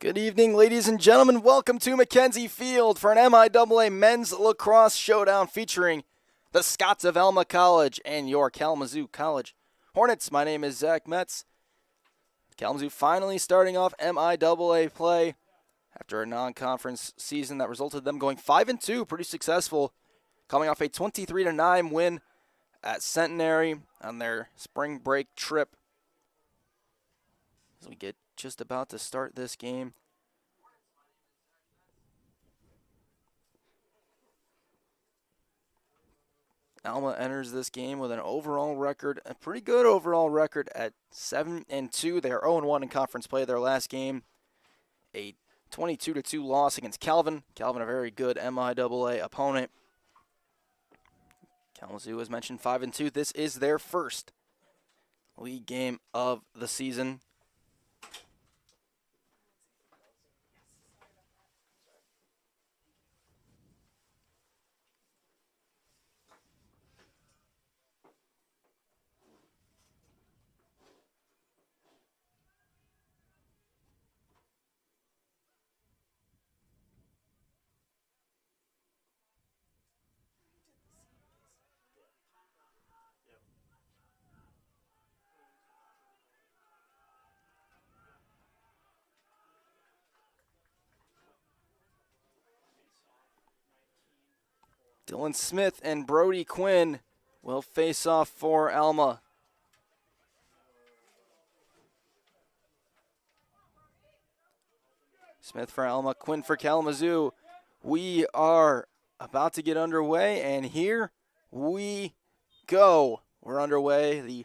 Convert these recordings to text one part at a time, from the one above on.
Good evening, ladies and gentlemen. Welcome to Mackenzie Field for an MIAA Men's Lacrosse Showdown featuring the Scots of Alma College and your Kalamazoo College Hornets. My name is Zach Metz. Kalamazoo finally starting off MIAA play after a non-conference season that resulted in them going 5-2, pretty successful, coming off a 23-9 win at Centenary on their spring break trip. As we get just about to start this game. Alma enters this game with an overall record, a pretty good overall record at 7-2. They are 0-1 in conference play their last game. A 22-2 loss against Calvin. Calvin, a very good MIAA opponent. Kalamazoo, as mentioned, 5-2. This is their first league game of the season. Dylan Smith and Brody Quinn will face off for Alma. Smith for Alma, Quinn for Kalamazoo. We are about to get underway, and here we go. We're underway. The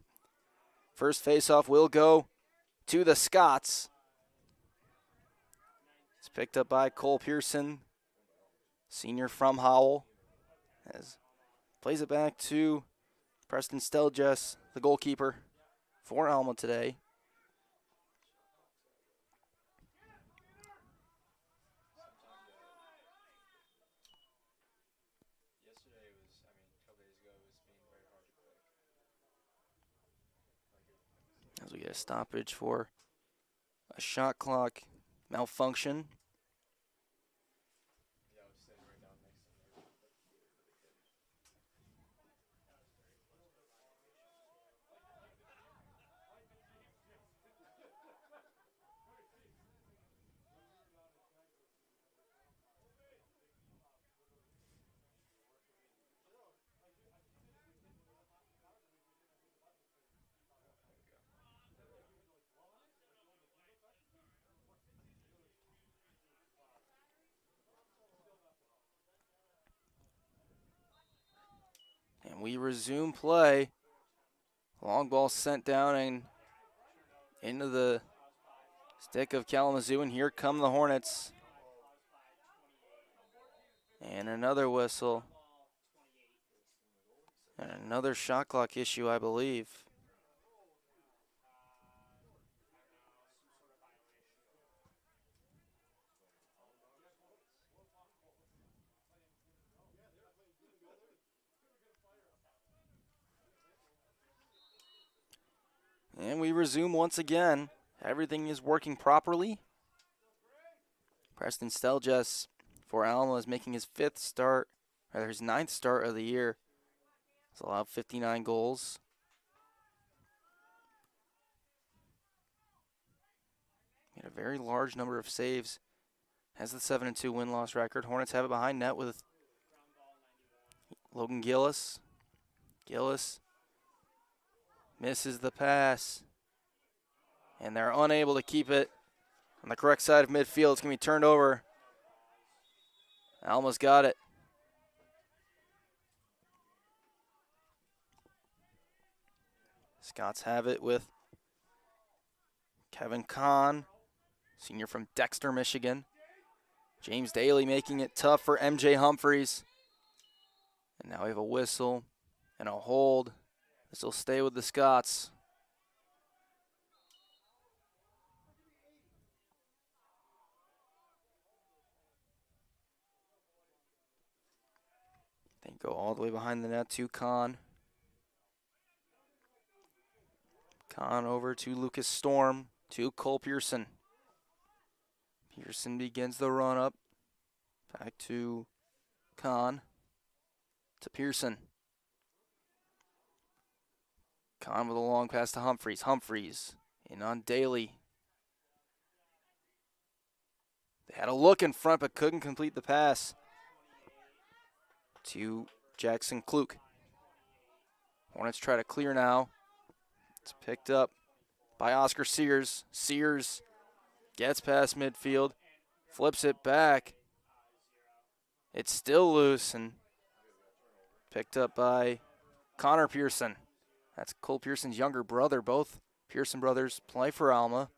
first face-off will go to the Scots. It's picked up by Cole Pearson, senior from Howell. As plays it back to Preston Steljes, the goalkeeper for Alma today. As we get a stoppage for a shot clock malfunction. And we resume play. Long ball sent down and into the stick of Kalamazoo, and here come the Hornets. And another whistle. And another shot clock issue, I believe. And we resume once again. Everything is working properly. Preston Steljes for Alma is making his his ninth start of the year. He's allowed 59 goals. Made a very large number of saves. Has the 7-2 win-loss record. Hornets have it behind net with Logan Gillis. Gillis misses the pass. And they're unable to keep it on the correct side of midfield. It's going to be turned over. Alma's got it. Scots have it with Kevin Kahn, senior from Dexter, Michigan. James Daly making it tough for MJ Humphreys. And now we have a whistle and a hold. This will stay with the Scots. They go all the way behind the net to Kahn. Kahn over to Lucas Storm, to Cole Pearson. Pearson begins the run up. Back to Kahn. To Pearson. Kahn with a long pass to Humphreys. Humphreys in on Daly. They had a look in front but couldn't complete the pass. To Jackson Kluk. Hornets try to clear now. It's picked up by Oscar Sears. Sears gets past midfield, flips it back. It's still loose and picked up by Connor Pearson. That's Cole Pearson's younger brother. Both Pearson brothers play for Alma.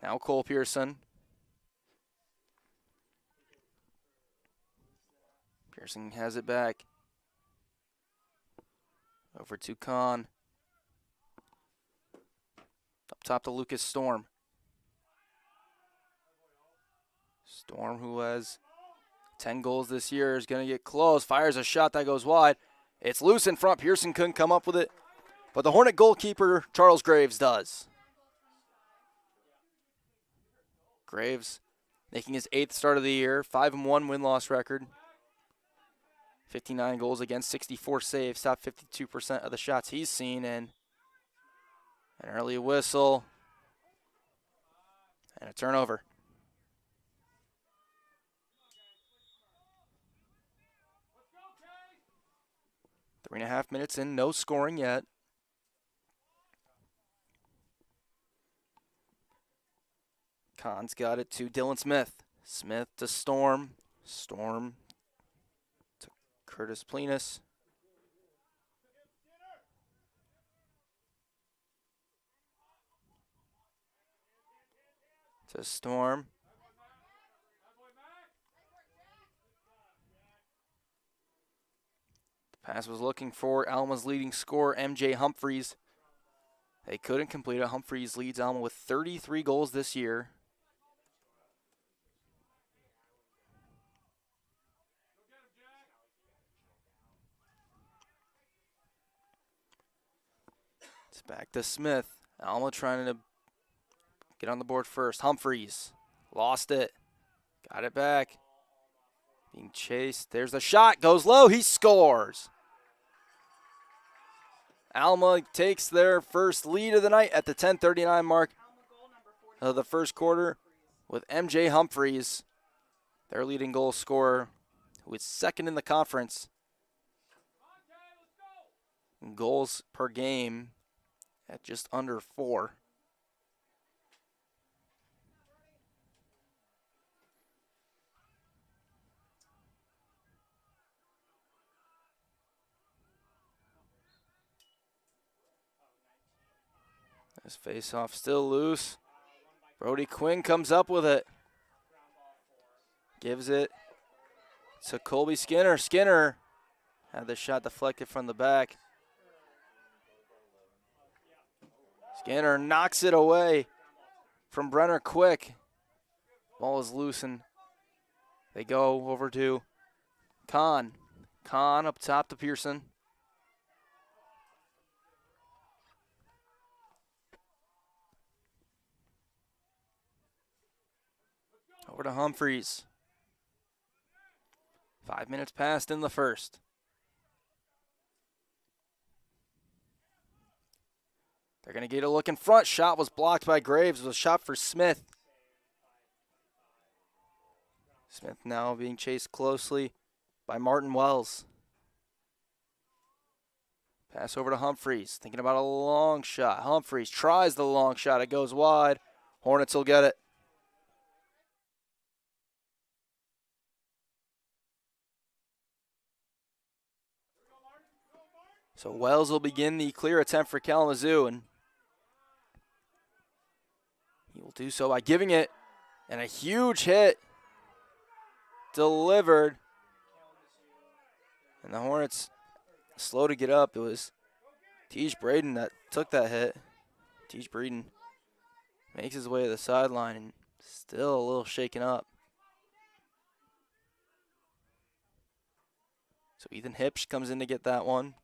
Now Cole Pearson. Pearson has it back. Over to Kahn. Up top to Lucas Storm. Storm, who has 10 goals this year, is going to get close. Fires a shot that goes wide. It's loose in front. Pearson couldn't come up with it. But the Hornet goalkeeper, Charles Graves, does. Graves making his 8th start of the year. 5-1 win-loss record. 59 goals against, 64 saves, top 52% of the shots he's seen, and an early whistle and a turnover. Three and a half minutes in, no scoring yet. Kahn's got it to Dylan Smith. Smith to Storm. Storm to Curtis Plenus. To Storm. The pass was looking for Alma's leading scorer, MJ Humphreys. They couldn't complete it. Humphreys leads Alma with 33 goals this year. It's back to Smith. Alma trying to get on the board first. Humphreys lost it. Got it back. Being chased. There's the shot. Goes low. He scores. Alma takes their first lead of the night at the 10:39 mark of the first quarter with MJ Humphreys, their leading goal scorer, who is second in the conference in goals per game at just under 4. This face-off still loose. Brody Quinn comes up with it. Gives it to Colby Skinner. Skinner had the shot deflected from the back. Skinner knocks it away from Brenner Quick. Ball is loose and they go over to Kahn. Kahn up top to Pearson. Over to Humphreys. 5 minutes passed in the first. They're going to get a look in front. Shot was blocked by Graves. It was a shot for Smith. Smith now being chased closely by Martin Wells. Pass over to Humphreys. Thinking about a long shot. Humphreys tries the long shot. It goes wide. Hornets will get it. So Wells will begin the clear attempt for Kalamazoo, and he will do so by giving it, and a huge hit delivered. And the Hornets slow to get up. It was Tej Braden that took that hit. Tej Braden makes his way to the sideline and still a little shaken up. So Ethan Hipsch comes in to get that one.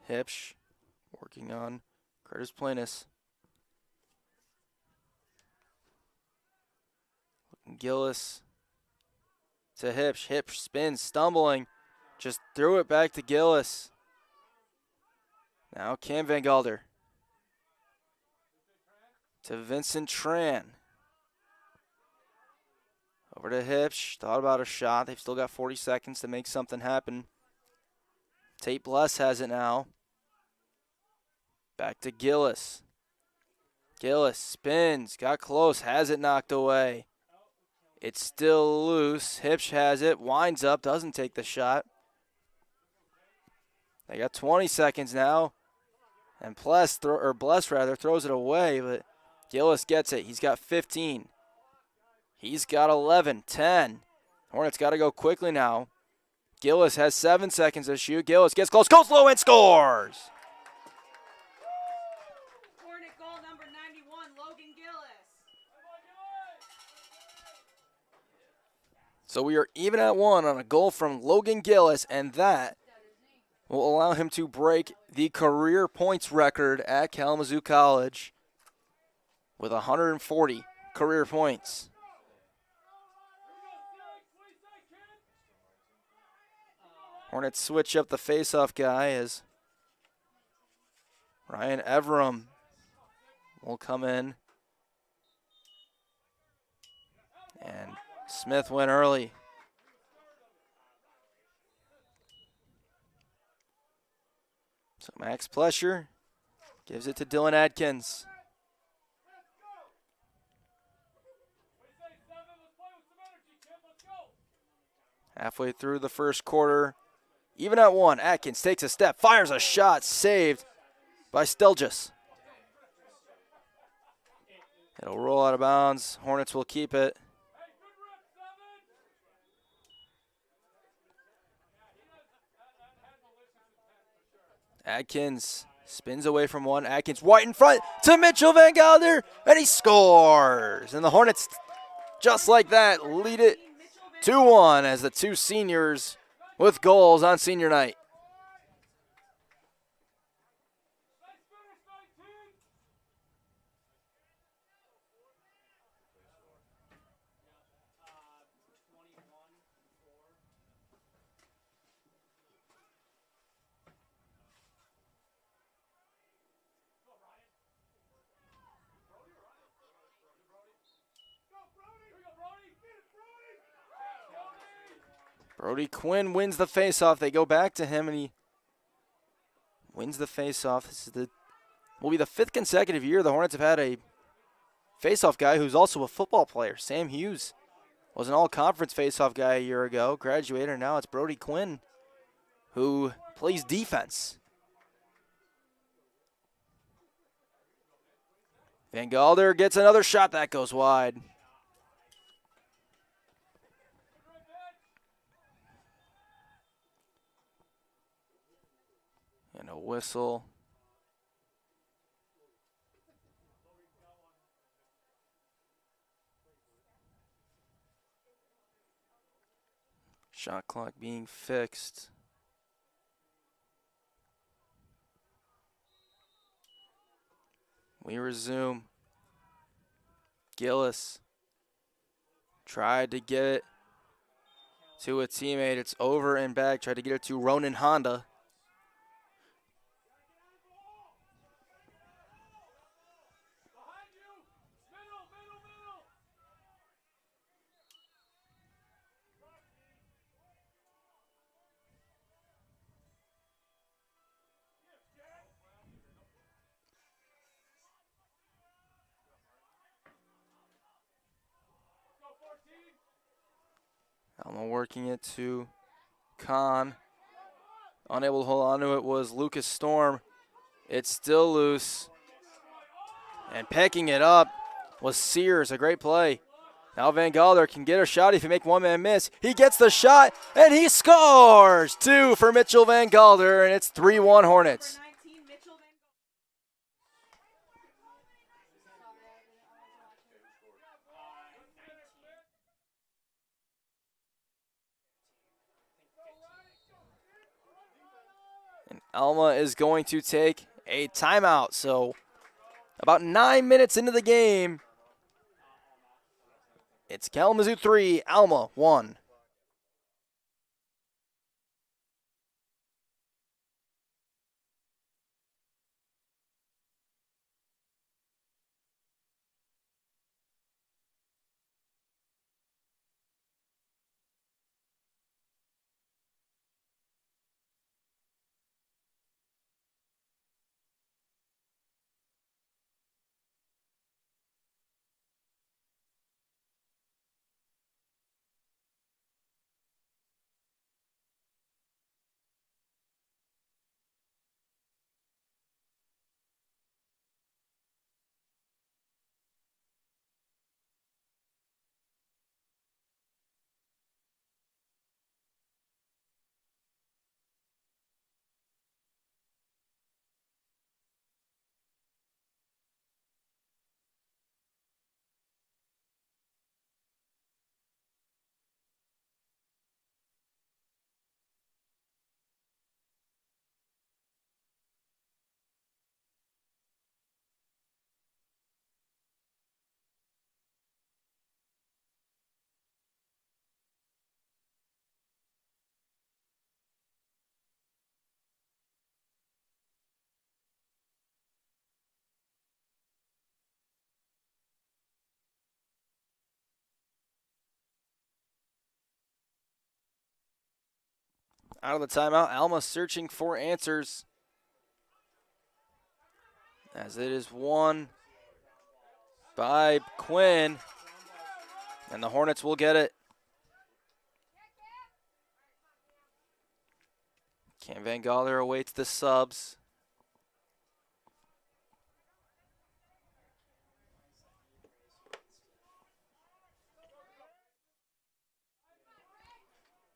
Hipsch working on Curtis Planis. Gillis to Hipsch. Hipsch spins, stumbling. Just threw it back to Gillis. Now Cam Van Galder. To Vincent Tran. Over to Hipsch. Thought about a shot. They've still got 40 seconds to make something happen. Tate Bless has it now. Back to Gillis. Gillis spins. Got close. Has it knocked away. It's still loose. Hipsch has it. Winds up. Doesn't take the shot. They got 20 seconds now. And Bless throws it away, but Gillis gets it. He's got 15. He's got 11, 10. Hornets got to go quickly now. Gillis has 7 seconds to shoot. Gillis gets close, goes low, and scores. Hornet goal number 91, Logan Gillis. So we are even at 1 on a goal from Logan Gillis, and that will allow him to break the career points record at Kalamazoo College with 140 career points. Hornets switch up the faceoff guy as Ryan Everum will come in. And Smith went early. So Max Plesher gives it to Dylan Adkins. Halfway through the first quarter, even at 1, Atkins takes a step, fires a shot, saved by Stelgis. It'll roll out of bounds. Hornets will keep it. Adkins spins away from one. Adkins right in front to Mitchell Van Gelder, and he scores. And the Hornets, just like that, lead it 2-1 as the two seniors with goals on senior night. Brody Quinn wins the faceoff. They go back to him, and he wins the faceoff. This is will be the 5th consecutive year the Hornets have had a faceoff guy who's also a football player. Sam Hughes was an all-conference faceoff guy a year ago, graduated, and now it's Brody Quinn who plays defense. Van Gelder gets another shot that goes wide. And a whistle. Shot clock being fixed. We resume. Gillis tried to get it to a teammate. It's over and back. Tried to get it to Ronan Honda. Alma working it to Kahn. Unable to hold on to it was Lucas Storm. It's still loose. And picking it up was Sears. A great play. Now Van Gelder can get a shot if he make one man miss. He gets the shot, and he scores! 2 for Mitchell Van Gelder, and it's 3-1 Hornets. Alma is going to take a timeout. So about 9 minutes into the game, it's Kalamazoo 3, Alma 1. Out of the timeout, Alma searching for answers, as it is won by Quinn, and the Hornets will get it. Cam Van Galler awaits the subs.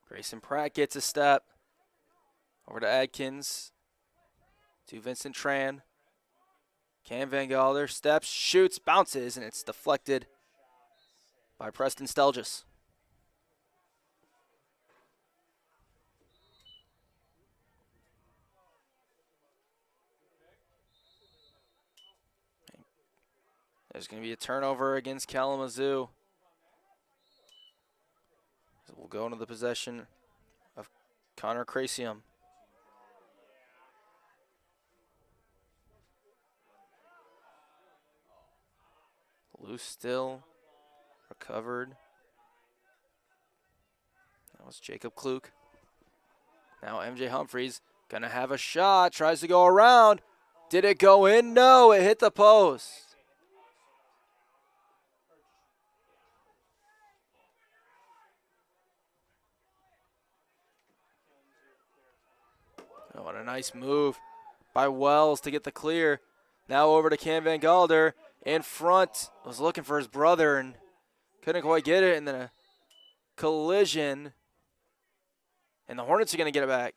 Grayson Pratt gets a step. Over to Adkins. To Vincent Tran. Cam Van Galler steps, shoots, bounces, and it's deflected by Preston Stelgis. There's going to be a turnover against Kalamazoo. So we'll go into the possession of Connor Crasium. Loose still, recovered. That was Jacob Kluk. Now MJ Humphreys gonna have a shot, tries to go around. Did it go in? No, it hit the post. Oh, what a nice move by Wells to get the clear. Now over to Cam Van Galder in front. Was looking for his brother and couldn't quite get it, and then a collision. And the Hornets are going to get it back.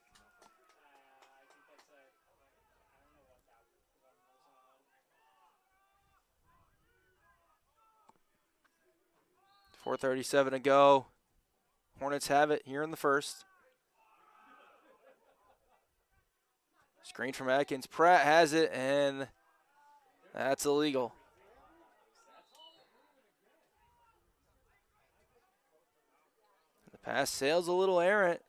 .437 to go. Hornets have it here in the first. Screen from Atkins. Pratt has it, and that's illegal. The pass sails a little errant.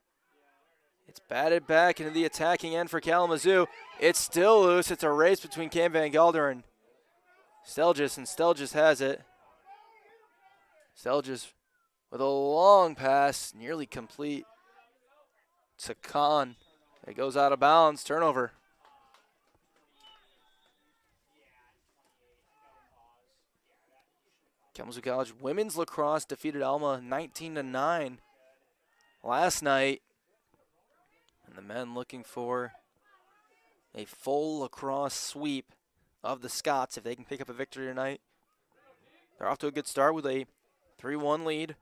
It's batted back into the attacking end for Kalamazoo. It's still loose. It's a race between Cam Van Galder and Stelgis, and Stelgis has it. Stelgis with a long pass, nearly complete to Khan. It goes out of bounds. Turnover. Kalamazoo College women's lacrosse defeated Alma 19-9 last night. And the men looking for a full lacrosse sweep of the Scots if they can pick up a victory tonight. They're off to a good start with a 3-1 lead.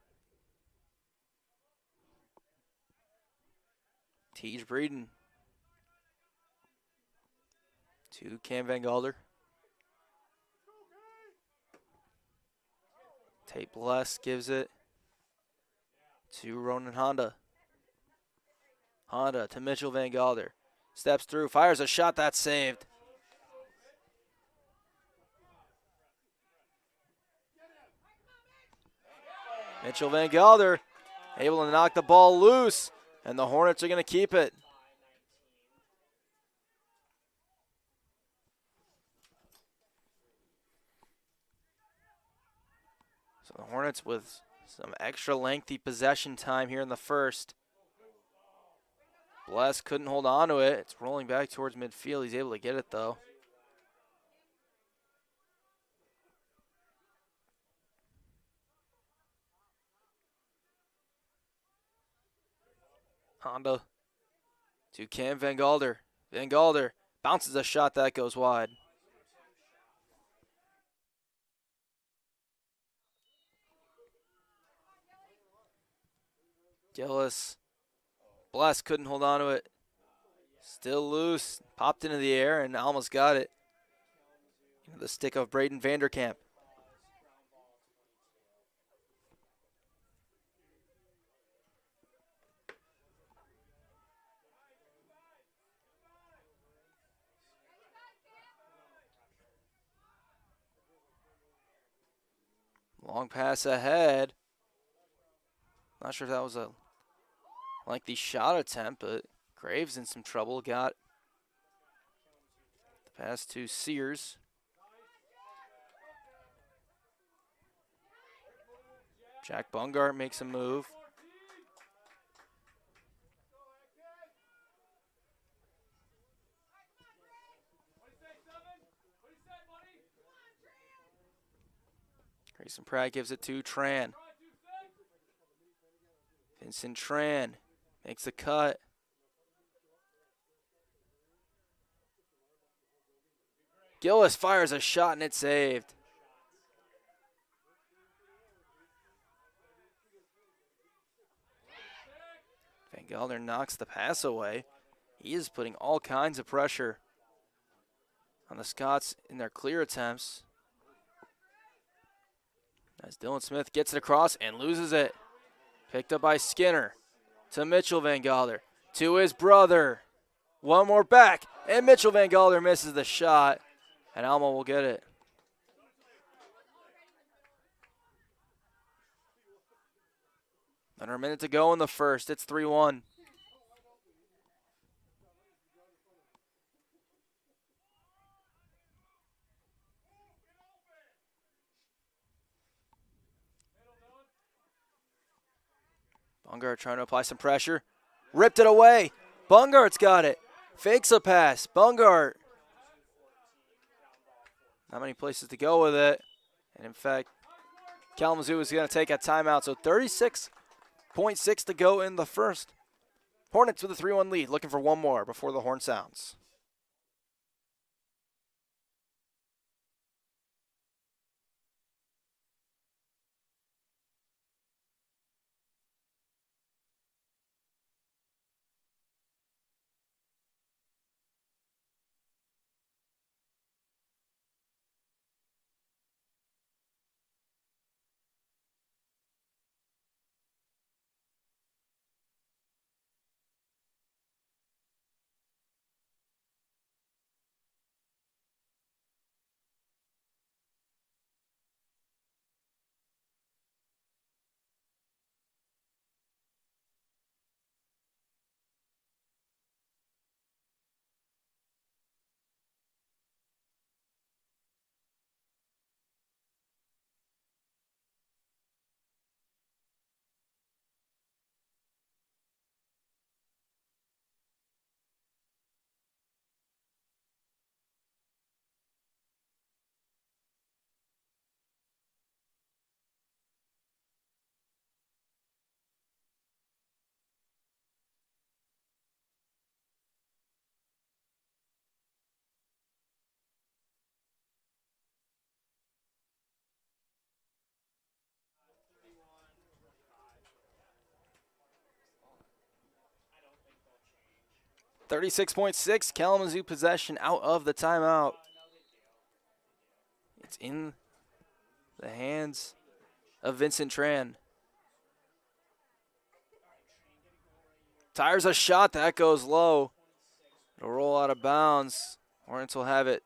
Tej Breeden to Cam Van Galder. Tate Bless gives it to Ronan Honda. Honda to Mitchell Van Galder. Steps through, fires a shot that's saved. Mitchell Van Gelder able to knock the ball loose, and the Hornets are going to keep it. So the Hornets with some extra lengthy possession time here in the first. Bless couldn't hold on to it. It's rolling back towards midfield. He's able to get it, though. Honda to Cam Van Gelder. Van Gelder bounces a shot that goes wide. Gillis. Bless couldn't hold on to it. Still loose. Popped into the air and almost got it. The stick of Braden Vanderkamp. Long pass ahead. Not sure if that was a lengthy shot attempt, but Graves in some trouble. Got the pass to Sears. Jack Bungart makes a move. Grayson Pratt gives it to Tran. Vincent Tran makes a cut. Gillis fires a shot and it's saved. Van Gelder knocks the pass away. He is putting all kinds of pressure on the Scots in their clear attempts. As Dylan Smith gets it across and loses it. Picked up by Skinner to Mitchell Van Gelder. To his brother. One more back. And Mitchell Van Gelder misses the shot. And Alma will get it. Under a minute to go in the first. It's 3-1. Bungart trying to apply some pressure. Ripped it away. Bungart's got it. Fakes a pass. Bungart. Not many places to go with it. And in fact, Kalamazoo is going to take a timeout. So 36.6 to go in the first. Hornets with a 3-1 lead. Looking for one more before the horn sounds. .6 Kalamazoo possession out of the timeout. It's in the hands of Vincent Tran. Tires a shot that goes low. It'll roll out of bounds. Hornets will have it.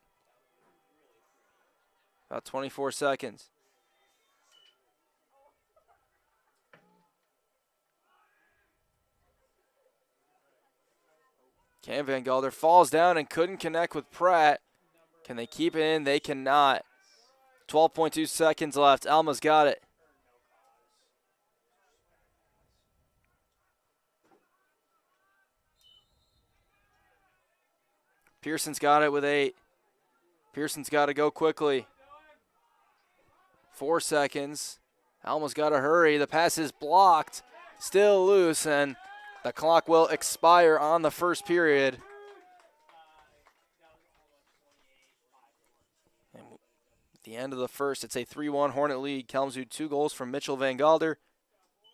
About 24 seconds. Cam Van Gelder falls down and couldn't connect with Pratt. Can they keep it in? They cannot. 12.2 seconds left. Alma's got it. Pearson's got it with 8. Pearson's got to go quickly. 4 seconds. Alma's got to hurry. The pass is blocked. Still loose, and the clock will expire on the first period. And at the end of the first, it's a 3-1 Hornet lead. Kalamazoo 2 goals from Mitchell Van Gelder,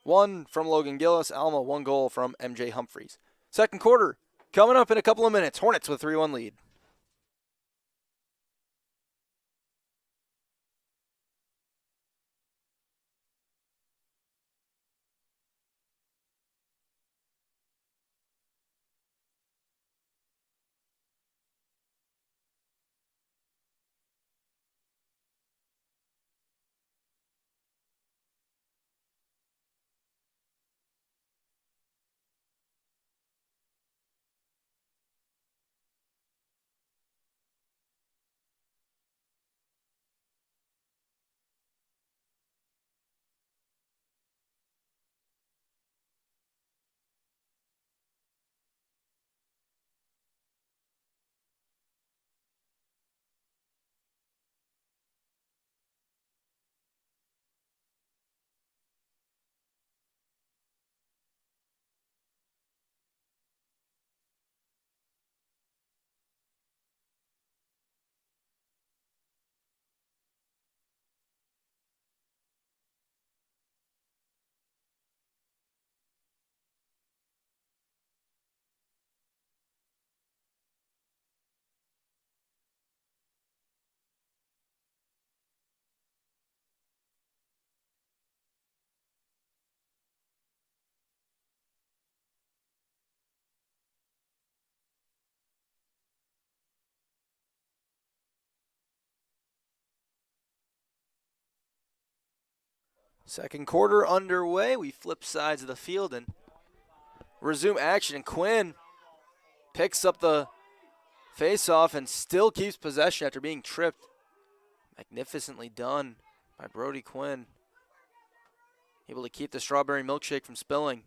1 from Logan Gillis. Alma 1 goal from MJ Humphreys. Second quarter coming up in a couple of minutes. Hornets with 3-1 lead. Second quarter underway. We flip sides of the field and resume action. And Quinn picks up the face-off and still keeps possession after being tripped. Magnificently done by Brody Quinn. Able to keep the strawberry milkshake from spilling.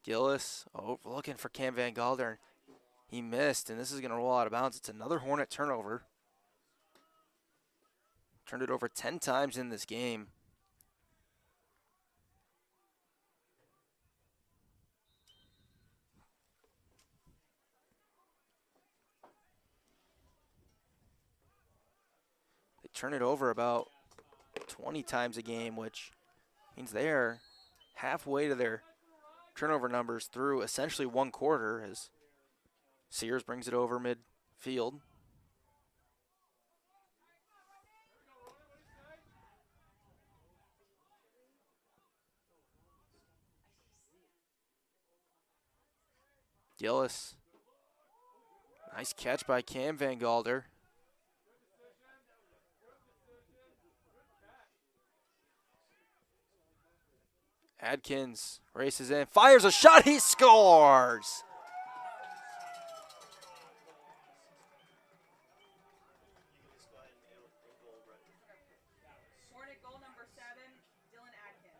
Gillis, looking for Cam Van Gelder. He missed, and this is going to roll out of bounds. It's another Hornet turnover. Turned it over 10 times in this game. They turn it over about 20 times a game, which means they are halfway to their turnover numbers through essentially one quarter as Sears brings it over midfield. Gillis. Nice catch by Cam Van Gelder. Adkins races in, fires a shot, he scores! Hornet goal number 7, Dylan Atkins.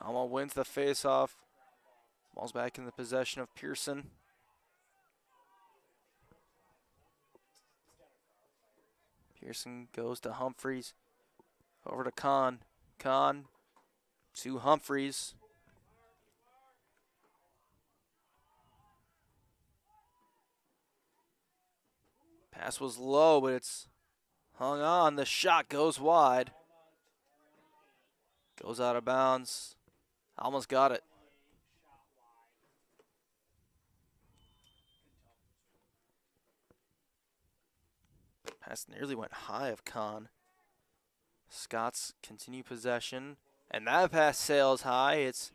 Alma wins the face-off. Ball's back in the possession of Pearson. Pearson goes to Humphreys. Over to Kahn. Kahn to Humphreys. Pass was low, but it's hung on. The shot goes wide. Goes out of bounds. Almost got it. Pass nearly went high of Kahn. Scots continue possession. And that pass sails high. It's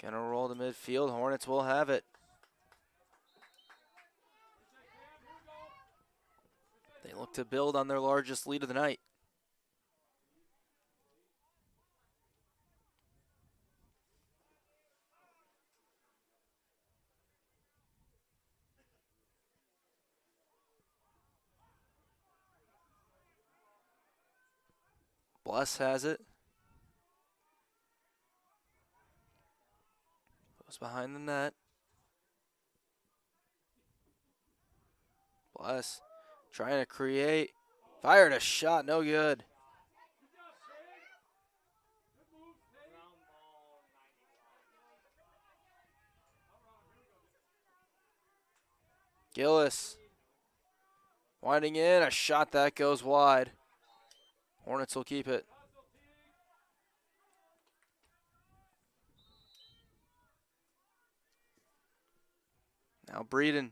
going to roll to midfield. Hornets will have it. They look to build on their largest lead of the night. Bless has it. Goes behind the net. Bless trying to create. Fired a shot, no good. Gillis winding in, a shot that goes wide. Hornets will keep it. Now Breeden.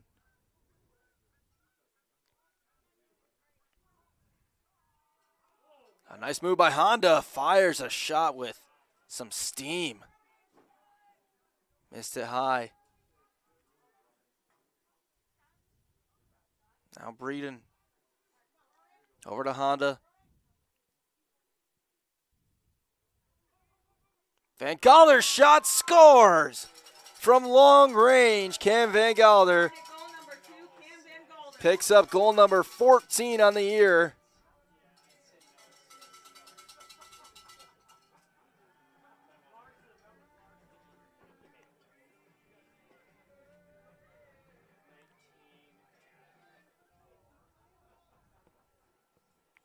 A nice move by Honda. Fires a shot with some steam. Missed it high. Now Breeden. Over to Honda. Van Galder's shot scores! From long range, Cam Van Galder picks up goal number 14 on the year.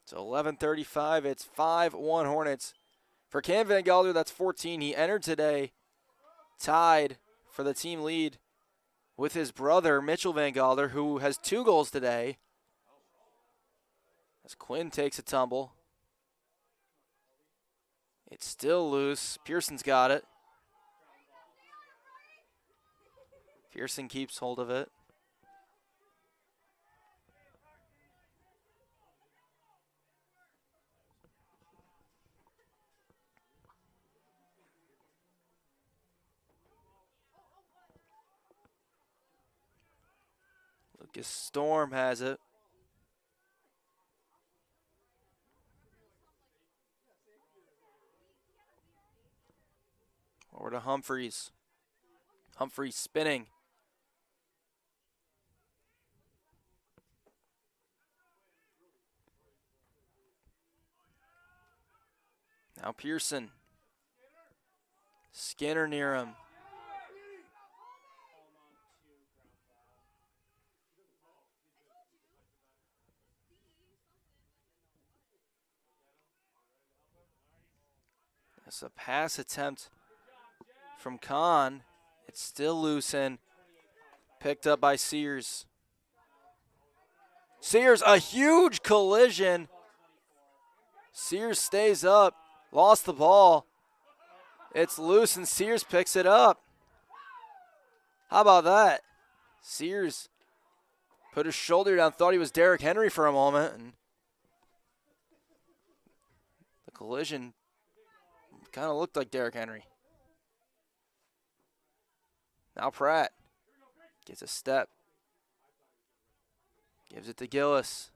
So 11:35, it's 5-1 Hornets. For Cam Van Galder, that's 14. He entered today tied for the team lead with his brother, Mitchell Van Galder, who has 2 goals today. As Quinn takes a tumble. It's still loose. Pearson's got it. Pearson keeps hold of it. Lucas Storm has it. Over to Humphreys. Humphreys spinning. Now Pearson. Skinner near him. It's a pass attempt from Kahn. It's still loose and picked up by Sears. Sears, a huge collision. Sears stays up, lost the ball. It's loose and Sears picks it up. How about that? Sears put his shoulder down, thought he was Derrick Henry for a moment, and the collision kind of looked like Derrick Henry. Now Pratt gets a step. Gives it to Gillis.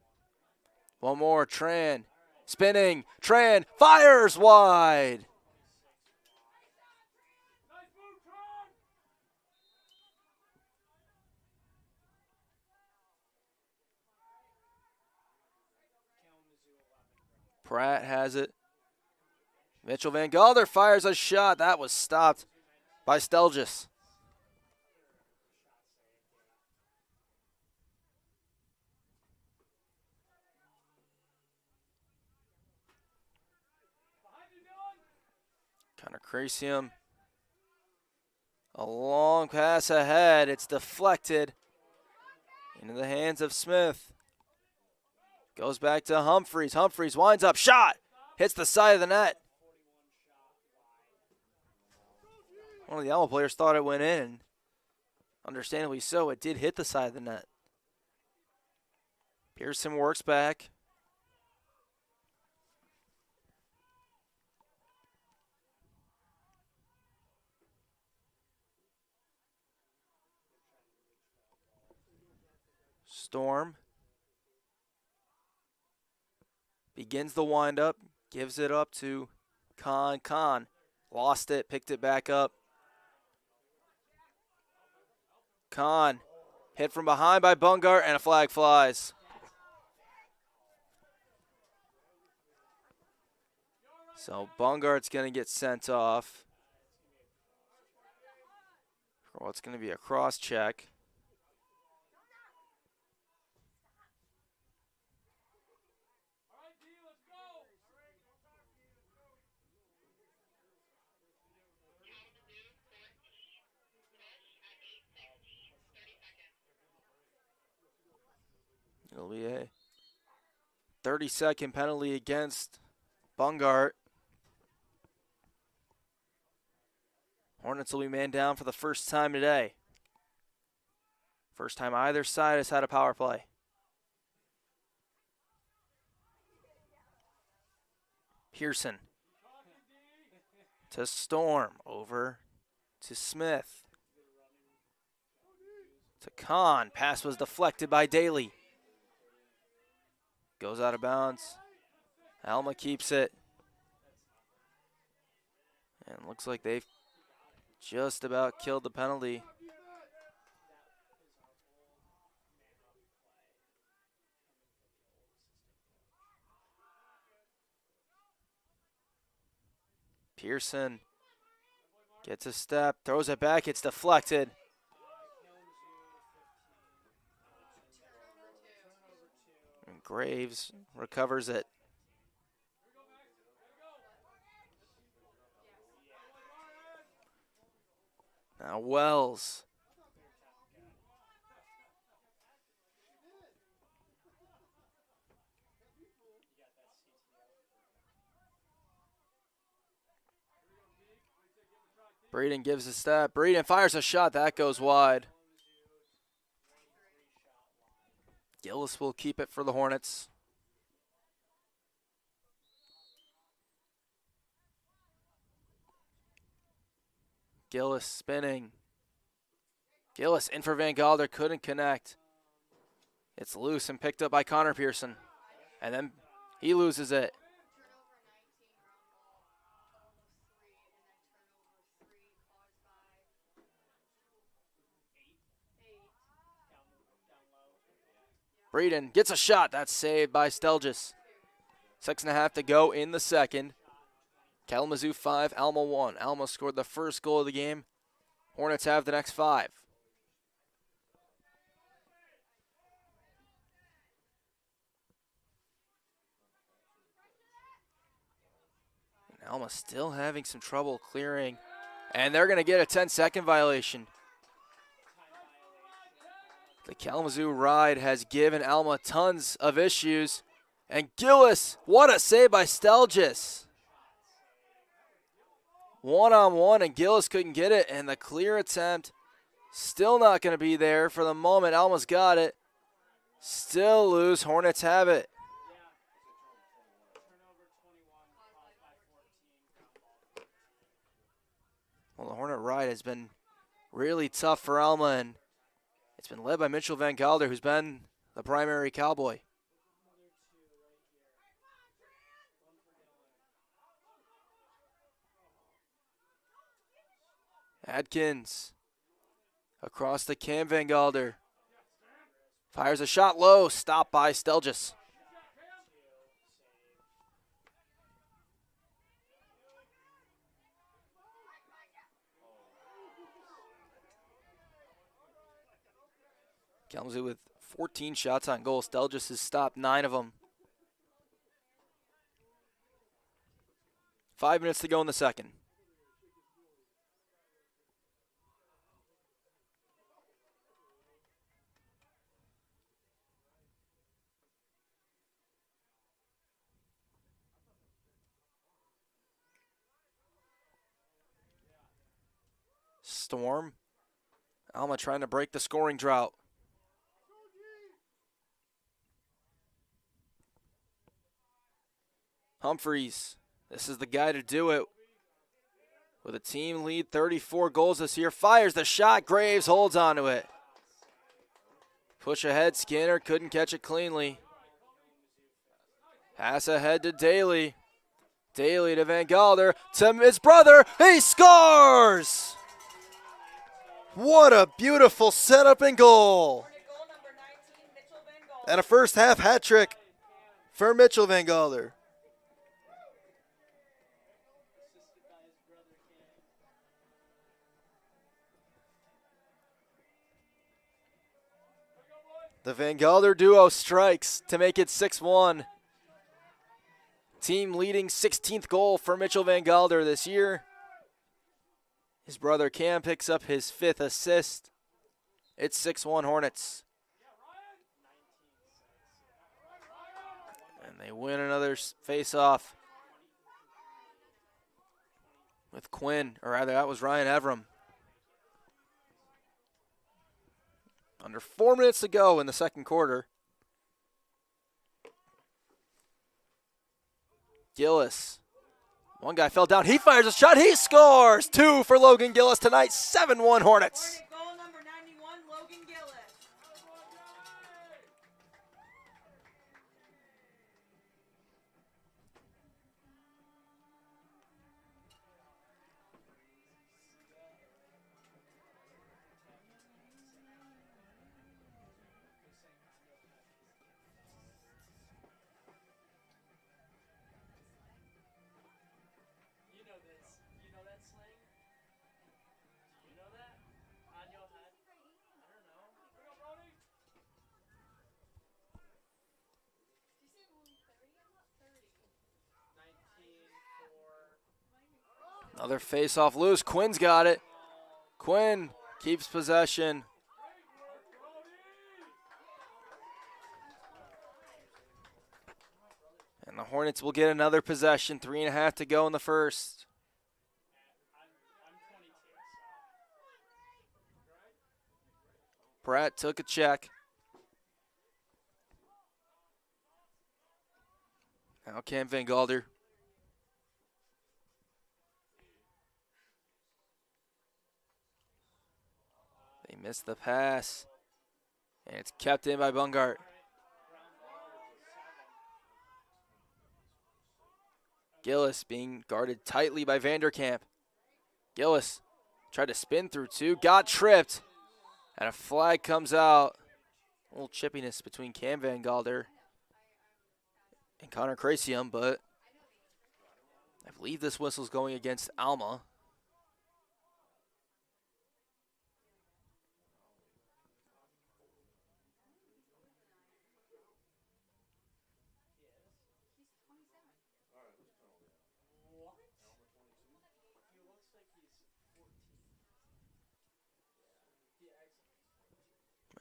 One more, Tran. Spinning, Tran fires wide. Pratt has it. Mitchell Van Galder fires a shot. That was stopped by Stelgis. Connor Crasium. A long pass ahead. It's deflected into the hands of Smith. Goes back to Humphreys. Humphreys winds up. Shot. Hits the side of the net. One of the Alma players thought it went in. Understandably so. It did hit the side of the net. Pearson works back. Storm begins the windup, gives it up to Kahn. Kahn lost it, picked it back up. Kahn hit from behind by Bungart, and a flag flies. So Bungart's going to get sent off for what's going to be a cross check. It'll be a 30-second penalty against Bungart. Hornets will be man down for the first time today. First time either side has had a power play. Pearson to Storm, over to Smith. To Kahn, pass was deflected by Daly. Goes out of bounds. Alma keeps it. And looks like they've just about killed the penalty. Pearson gets a step, throws it back, it's deflected. And Graves recovers it. Now Wells. Breeden gives a step. Breeden fires a shot. That goes wide. Gillis will keep it for the Hornets. Gillis spinning. Gillis in for Van Galder, couldn't connect. It's loose and picked up by Connor Pearson. And then he loses it. Breeden gets a shot. That's saved by Stelgis. 6.5 to go in the second. Kalamazoo 5, Alma 1. Alma scored the first goal of the game. Hornets have the next 5. And Alma still having some trouble clearing. And they're going to get a 10-second violation. The Kalamazoo ride has given Alma tons of issues. And Gillis, what a save by Stelgis. One-on-one, and Gillis couldn't get it, and the clear attempt still not going to be there for the moment. Alma's got it. Still loose. Hornets have it. Well, the Hornet ride has been really tough for Alma, and it's been led by Mitchell Van Galder, who's been the primary cowboy. Adkins across the cam. Van Galder fires a shot low, stopped by Stelgis. Kalamazoo with 14 shots on goal. Stelgis has stopped 9 of them. 5 minutes to go in the second. Storm. Alma trying to break the scoring drought. Humphreys, this is the guy to do it. With a team lead, 34 goals this year. Fires the shot. Graves holds onto it. Push ahead. Skinner couldn't catch it cleanly. Pass ahead to Daly. Daly to Van Gelder. To his brother. He scores! What a beautiful setup and goal. Goal number 19, Mitchell Van Gogh. And a first half hat trick for Mitchell Van Gelder. The Van Gelder duo strikes to make it 6-1. Team leading 16th goal for Mitchell Van Gelder this year. His brother Cam picks up his 5th assist. It's 6-1 Hornets. And they win another face-off with Quinn, or rather that was Ryan Evram. Under 4 minutes to go in the second quarter. Gillis. One guy fell down. He fires a shot. He scores. 2 for Logan Gillis tonight. 7-1 Hornets. Goal number 91, Logan Gillis. Another face-off loose. Quinn's got it. Quinn keeps possession. And the Hornets will get another possession. 3.5 to go in the first. Pratt took a check. Now Cam Van Gelder. They missed the pass. And it's kept in by Bungart. Gillis being guarded tightly by Vanderkamp. Gillis tried to spin through 2, got tripped, and a flag comes out. A little chippiness between Cam Van Gelder and Connor Crasium, but I believe this whistle's going against Alma.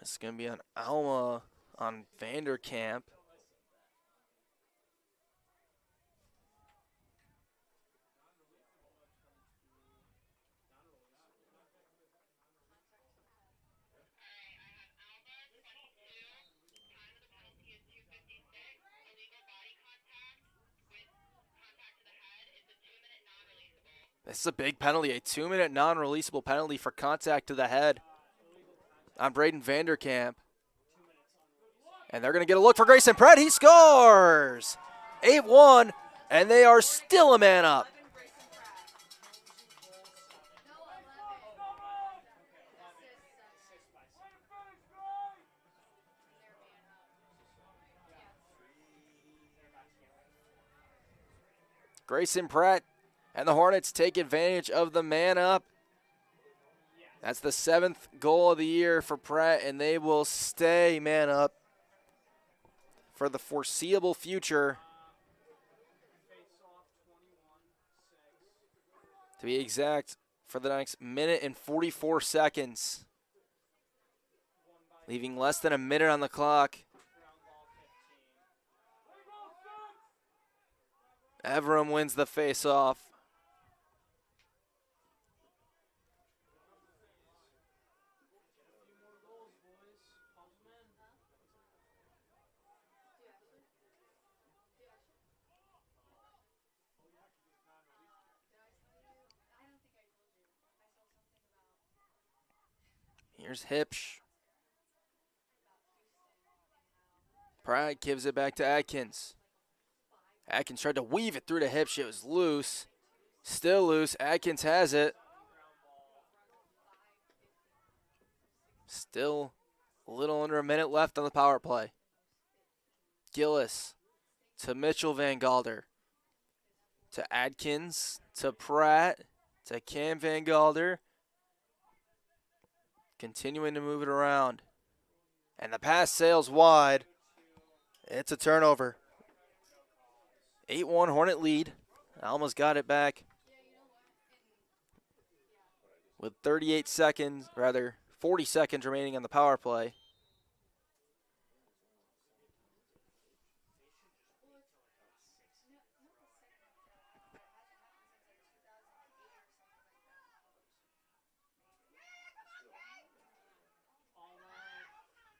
It's going to be on Alma on Vanderkamp. This is a big penalty, a 2-minute non-releasable penalty for contact to the head on Braden Vanderkamp. And they're going to get a look for Grayson Pratt. He scores! 8-1, and they are still a man up. Grayson Pratt and the Hornets take advantage of the man up. That's the 7th goal of the year for Pratt, and they will stay man up for the foreseeable future. To be exact, for the next minute and 44 seconds. Leaving less than a minute on the clock. Evram wins the face-off. Here's Hipsch. Pratt gives it back to Atkins. Atkins tried to weave it through to Hipsch. It was loose. Still loose. Atkins has it. Still a little under a minute left on the power play. Gillis to Mitchell Van Galder. To Atkins. To Pratt. To Cam Van Galder. Continuing to move it around. And the pass sails wide. It's a turnover. 8-1 Hornet lead. Alma's got it back. With 40 seconds remaining on the power play.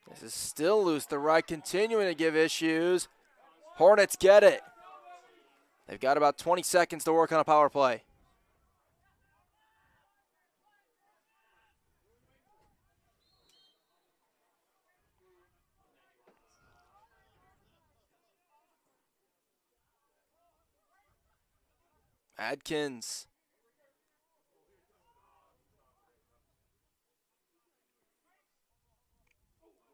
This is still loose. The right continuing to give issues. Hornets get it. They've got about 20 seconds to work on a power play. Adkins.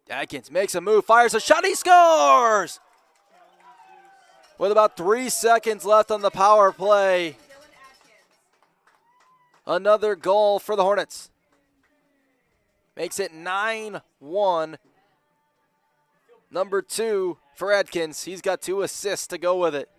Adkins makes a move, fires a shot, he scores! With about 3 seconds left on the power play. Another goal for the Hornets. Makes it 9-1. Number 2 for Adkins. He's got 2 assists to go with it.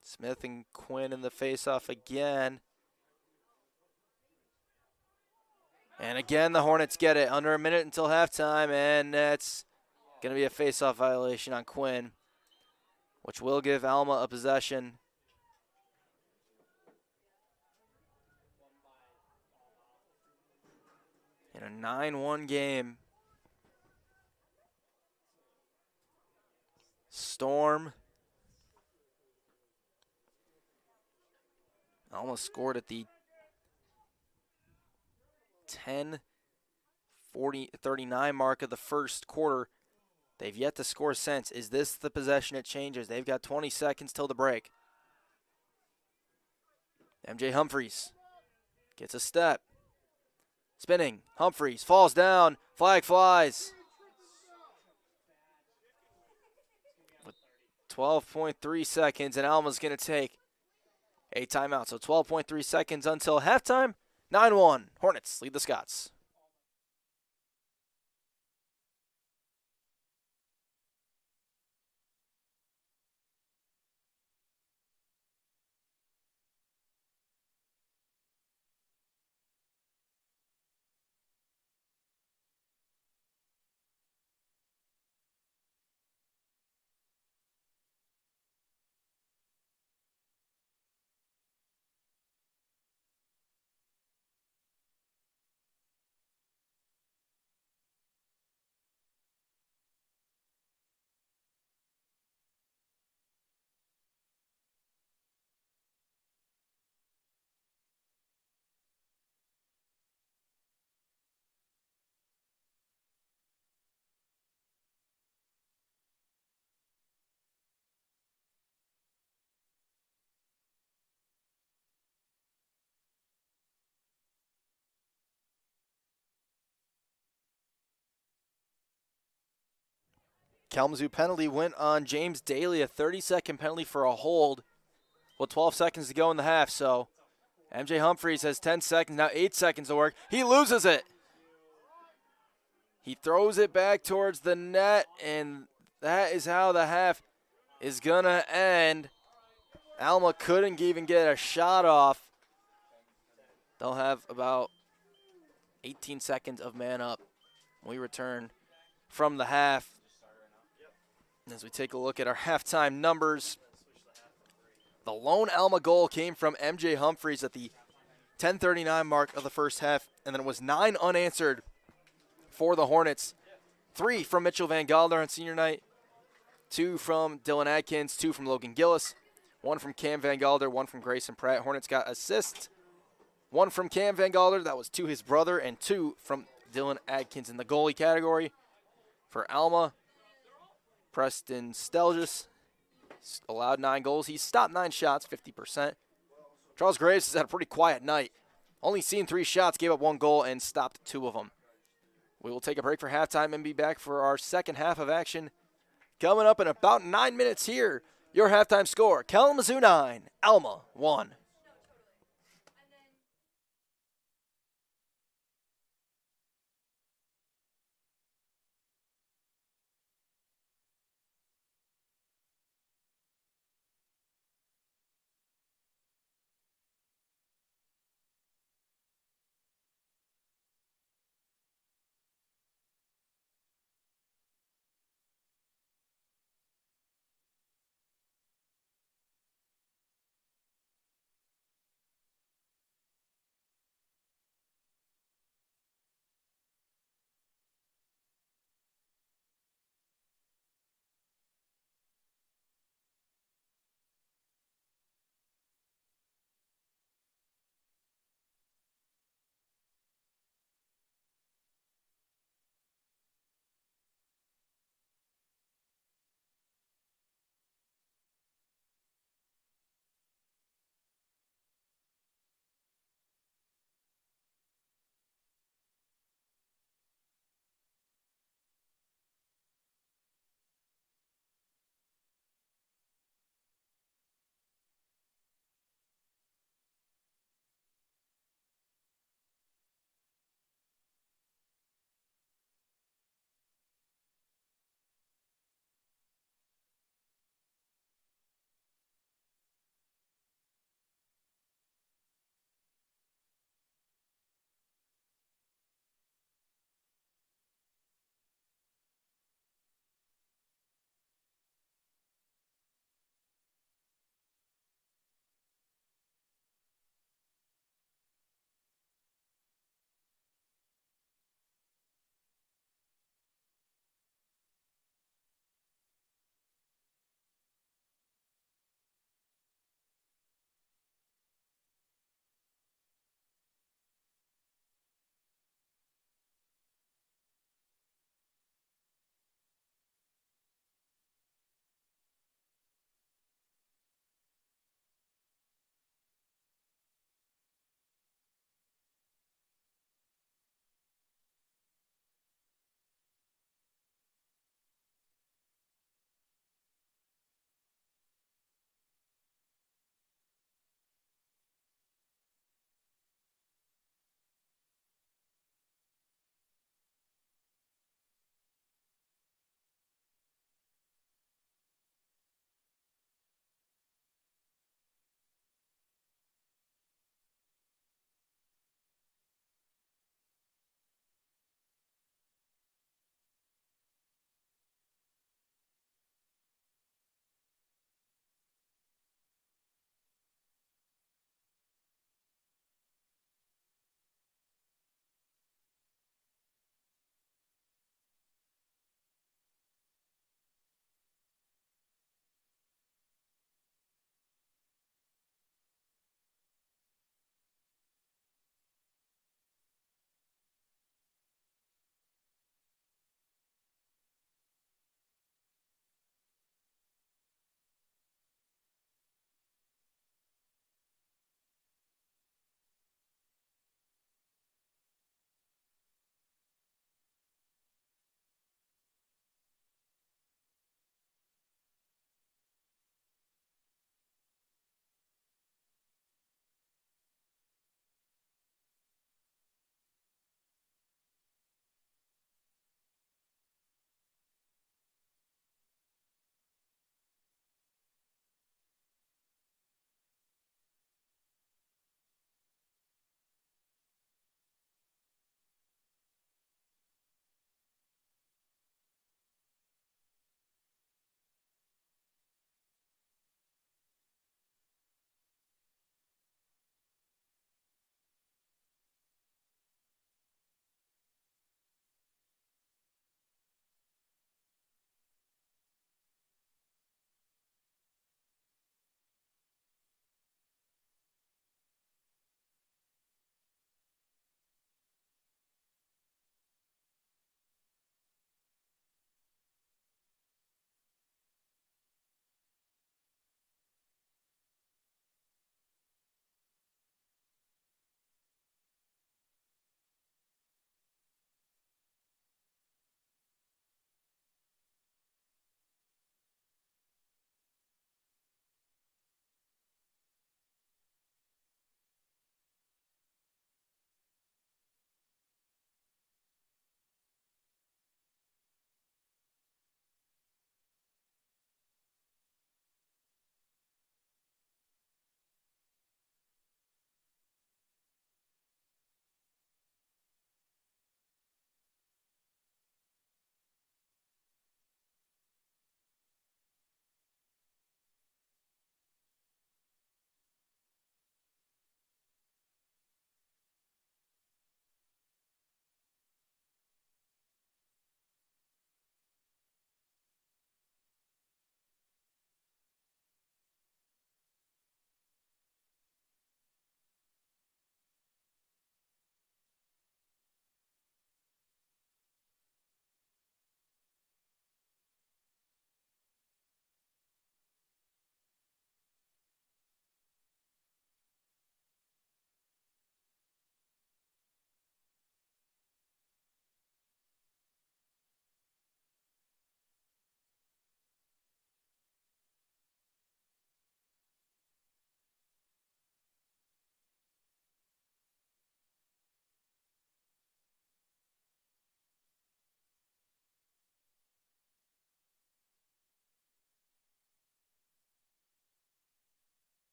Smith and Quinn in the faceoff again. And again, the Hornets get it. Under a minute until halftime, and that's going to be a faceoff violation on Quinn, which will give Alma a possession. In a 9-1 game. Storm. Almost scored at the 10:39 mark of the first quarter. They've yet to score since. Is this the possession it changes? They've got 20 seconds till the break. MJ Humphreys gets a step. Spinning. Humphreys falls down. Flag flies. With 12.3 seconds, and Alma's going to take a timeout. So 12.3 seconds until halftime. 9-1. Hornets lead the Scots. Kalamazoo penalty went on James Daly, a 30-second penalty for a hold with 12 seconds to go in the half. So MJ Humphreys has 10 seconds, now 8 seconds to work. He loses it. He throws it back towards the net, and that is how the half is going to end. Alma couldn't even get a shot off. They'll have about 18 seconds of man up when we return from the half. As we take a look at our halftime numbers, the lone Alma goal came from MJ Humphreys at the 10:39 mark of the first half, and then it was 9 unanswered for the Hornets. 3 from Mitchell Van Gelder on senior night, 2 from Dylan Adkins, 2 from Logan Gillis, 1 from Cam Van Gelder, 1 from Grayson Pratt. Hornets got assists, 1 from Cam Van Gelder, that was to his brother, and 2 from Dylan Adkins. In the goalie category for Alma, Preston Stelgis allowed 9 goals. He stopped 9 shots, 50%. Charles Graves has had a pretty quiet night. Only seen 3 shots, gave up 1 goal, and stopped 2 of them. We will take a break for halftime and be back for our second half of action coming up in about 9 minutes here. Your halftime score, Kalamazoo 9, Alma 1.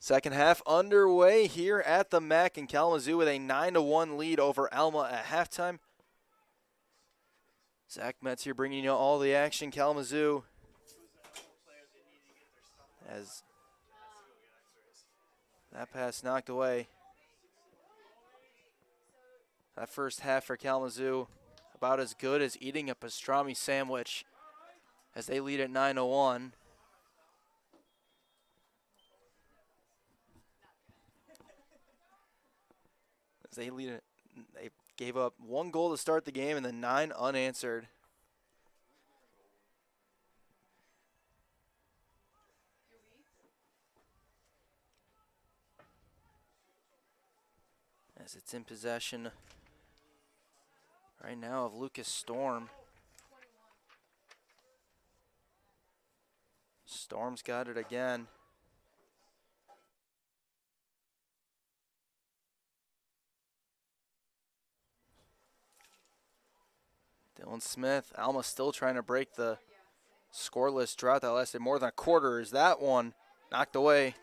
Second half underway here at the MAC in Kalamazoo with a 9-1 lead over Alma at halftime. Zach Metz here bringing you all the action. Kalamazoo as that pass knocked away. That first half for Kalamazoo about as good as eating a pastrami sandwich as they lead at 9-1. They gave up 1 goal to start the game and then 9 unanswered. As it's in possession right now of Lucas Storm. Storm's got it again. Dylan Smith, Alma still trying to break the scoreless drought that lasted more than a quarter. Is that one knocked away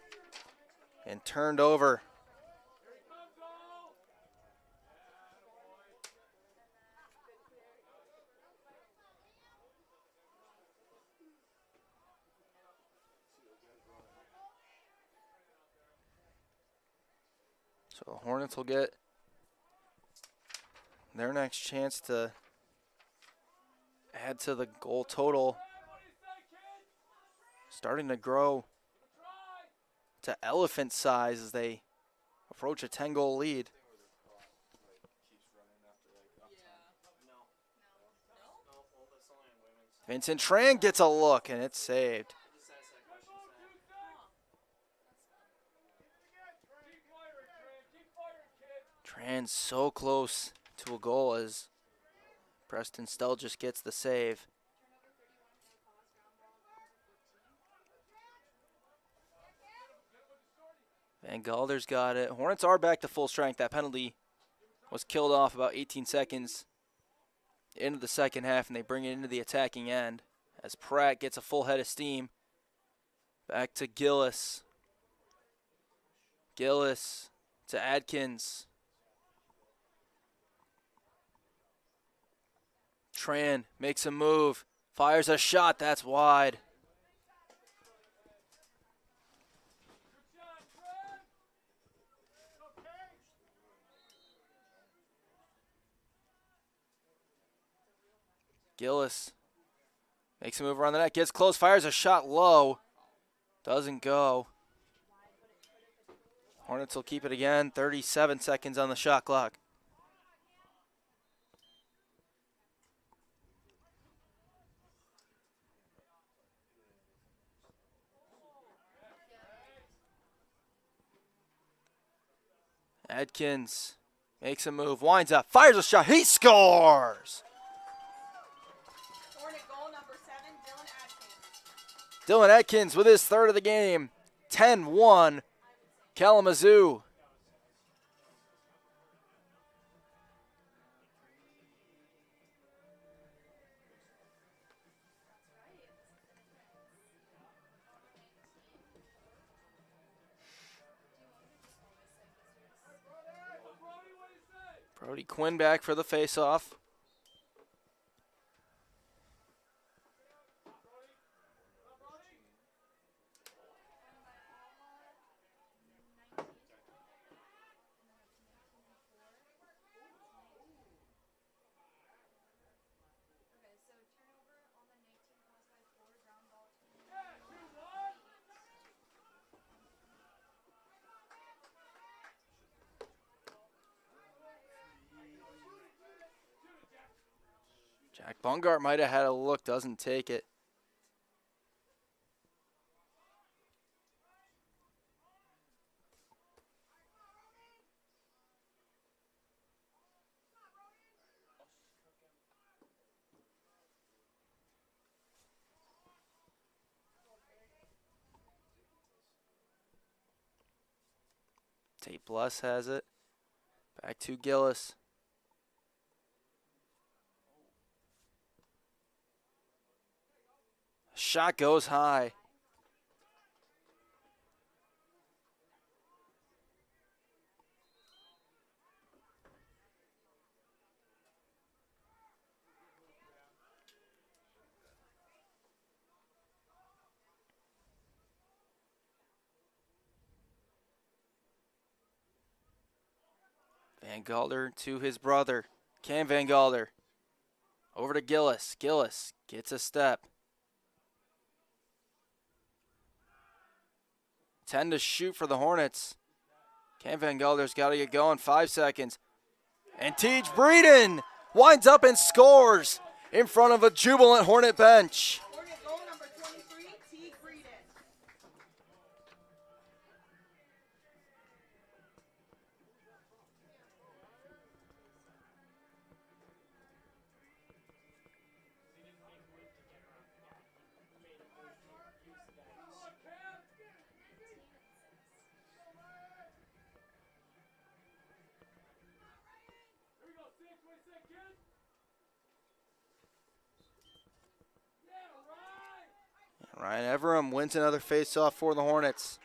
and turned over? So the Hornets will get their next chance to add to the goal total. Starting to grow to elephant size as they approach a 10-goal lead. Vincent Tran gets a look and it's saved. Tran's so close to a goal as Preston Stell just gets the save. Van Galder's got it. Hornets are back to full strength. That penalty was killed off about 18 seconds into the second half, and they bring it into the attacking end as Pratt gets a full head of steam. Back to Gillis. Gillis to Adkins. Tran makes a move, fires a shot, that's wide. Gillis makes a move around the net, gets close, fires a shot low, doesn't go. Hornets will keep it again, 37 seconds on the shot clock. Adkins makes a move, winds up, fires a shot, he scores! Hornet goal number 7, Dylan Atkins. Dylan Atkins with his third of the game, 10-1, Kalamazoo. Brody Quinn back for the faceoff. Jack Bungart might have had a look, doesn't take it. Tate Bless has it. Back to Gillis. Shot goes high. Van Galder to his brother, Cam Van Galder. Over to Gillis. Gillis gets a step. 10 to shoot for the Hornets. Cam Van Galder's got to get going. 5 seconds. And Teej Breeden winds up and scores in front of a jubilant Hornet bench. Hornet goal number 23, T. Breeden. Ryan Everham wins another faceoff for the Hornets.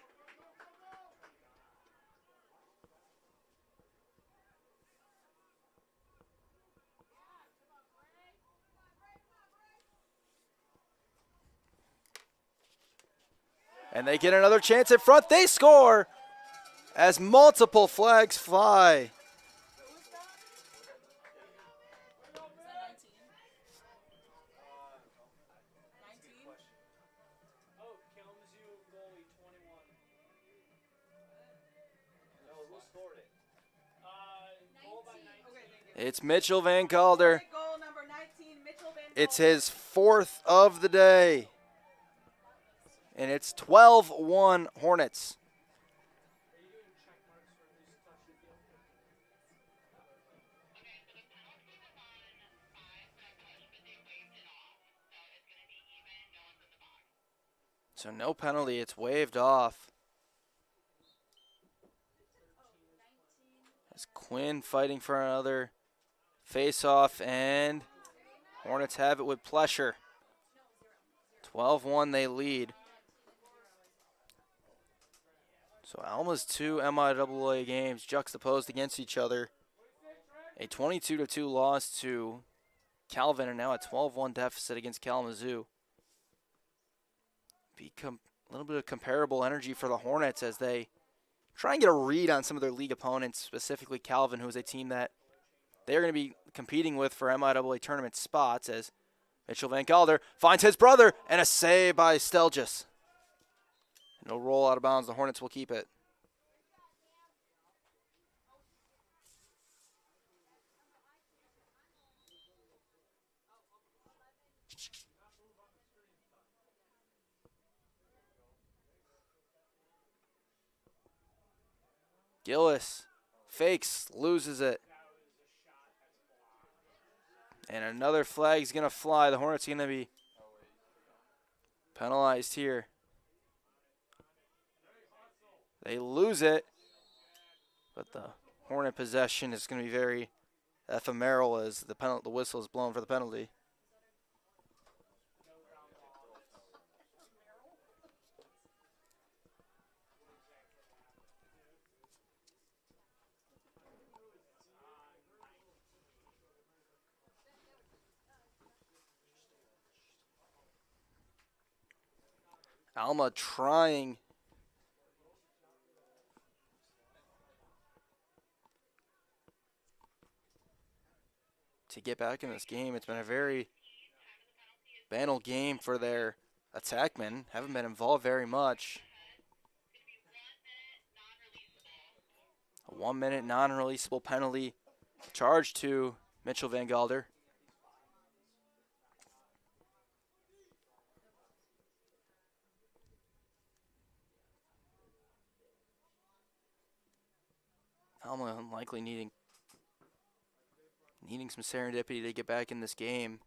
And they get another chance in front. They score as multiple flags fly. It's Mitchell Van Galder. Goal number 19, Mitchell Van It's his 4th of the day. And it's 12-1 Hornets. So no penalty, it's waved off. As Quinn fighting for another face-off, and Hornets have it with pleasure. 12-1 they lead. So Alma's 2 MIAA games juxtaposed against each other. A 22-2 loss to Calvin, and now a 12-1 deficit against Kalamazoo. A little bit of comparable energy for the Hornets as they try and get a read on some of their league opponents, specifically Calvin, who is a team that they're going to be competing with for MIAA tournament spots, as Mitchell Van Galder finds his brother, and a save by Stelgis. No roll out of bounds. The Hornets will keep it. Gillis fakes, loses it. And another flag's going to fly. The Hornets are going to be penalized here. They lose it, but the Hornet possession is going to be very ephemeral as the whistle is blown for the penalty. Alma trying to get back in this game. It's been a very banal game for their attackmen. Haven't been involved very much. A 1-minute non-releasable penalty charged to Mitchell Van Galder. Alma unlikely needing some serendipity to get back in this game.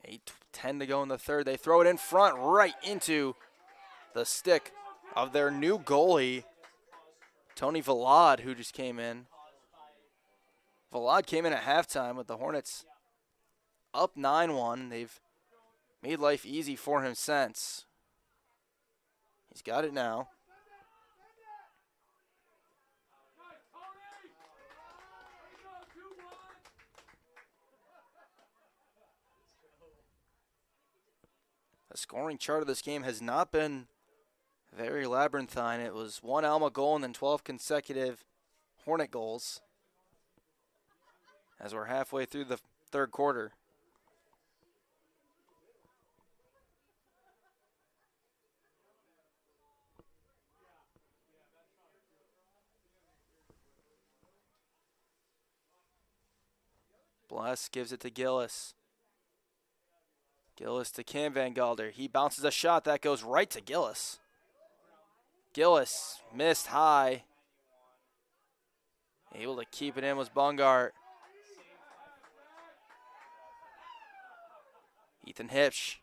Eight, 10 to go in the third. They throw it in front right into the stick of their new goalie, Tony Vlad, who just came in. Vlad came in at halftime with the Hornets up 9-1. They've made life easy for him since. He's got it now. The scoring chart of this game has not been very labyrinthine. It was one Alma goal and then 12 consecutive Hornet goals as we're halfway through the third quarter. Bless gives it to Gillis. Gillis to Cam Van Gelder. He bounces a shot that goes right to Gillis. Gillis missed high. Able to keep it in was Bungart. Ethan Hipsch.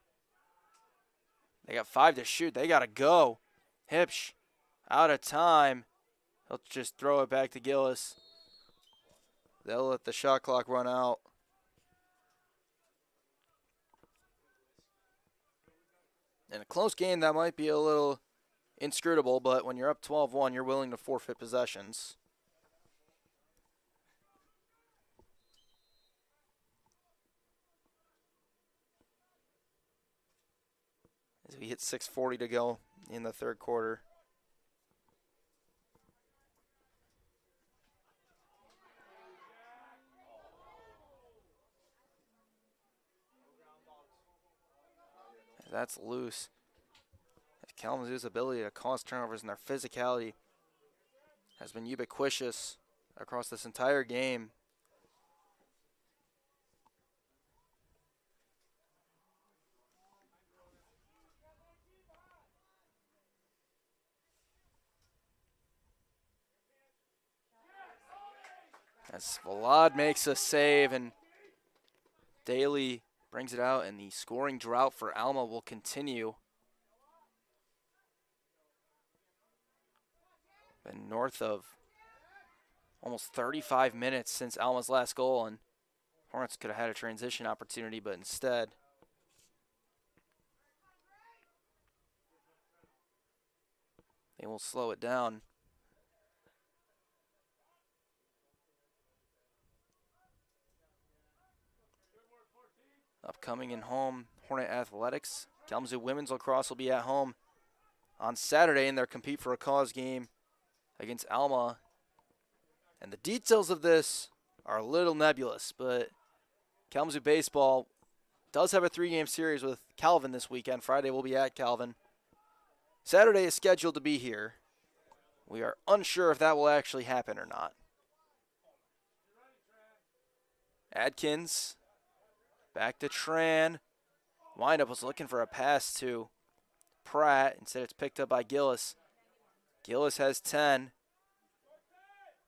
They got 5 to shoot. They got to go. Hipsch out of time. He'll just throw it back to Gillis. They'll let the shot clock run out. In a close game, that might be a little inscrutable, but when you're up 12-1, you're willing to forfeit possessions. As we hit 6:40 to go in the third quarter. That's loose. Kalamazoo's ability to cause turnovers and their physicality has been ubiquitous across this entire game. As Vlad makes a save and Daly brings it out, and the scoring drought for Alma will continue. Been north of almost 35 minutes since Alma's last goal, and Hornets could have had a transition opportunity, but instead they will slow it down. Upcoming in home, Hornet Athletics. Kalamazoo Women's Lacrosse will be at home on Saturday in their Compete for a Cause game against Alma. And the details of this are a little nebulous, but Kalamazoo Baseball does have a 3-game series with Calvin this weekend. Friday we'll be at Calvin. Saturday is scheduled to be here. We are unsure if that will actually happen or not. Adkins. Back to Tran. Windup was looking for a pass to Pratt. Instead, it's picked up by Gillis. Gillis has 10.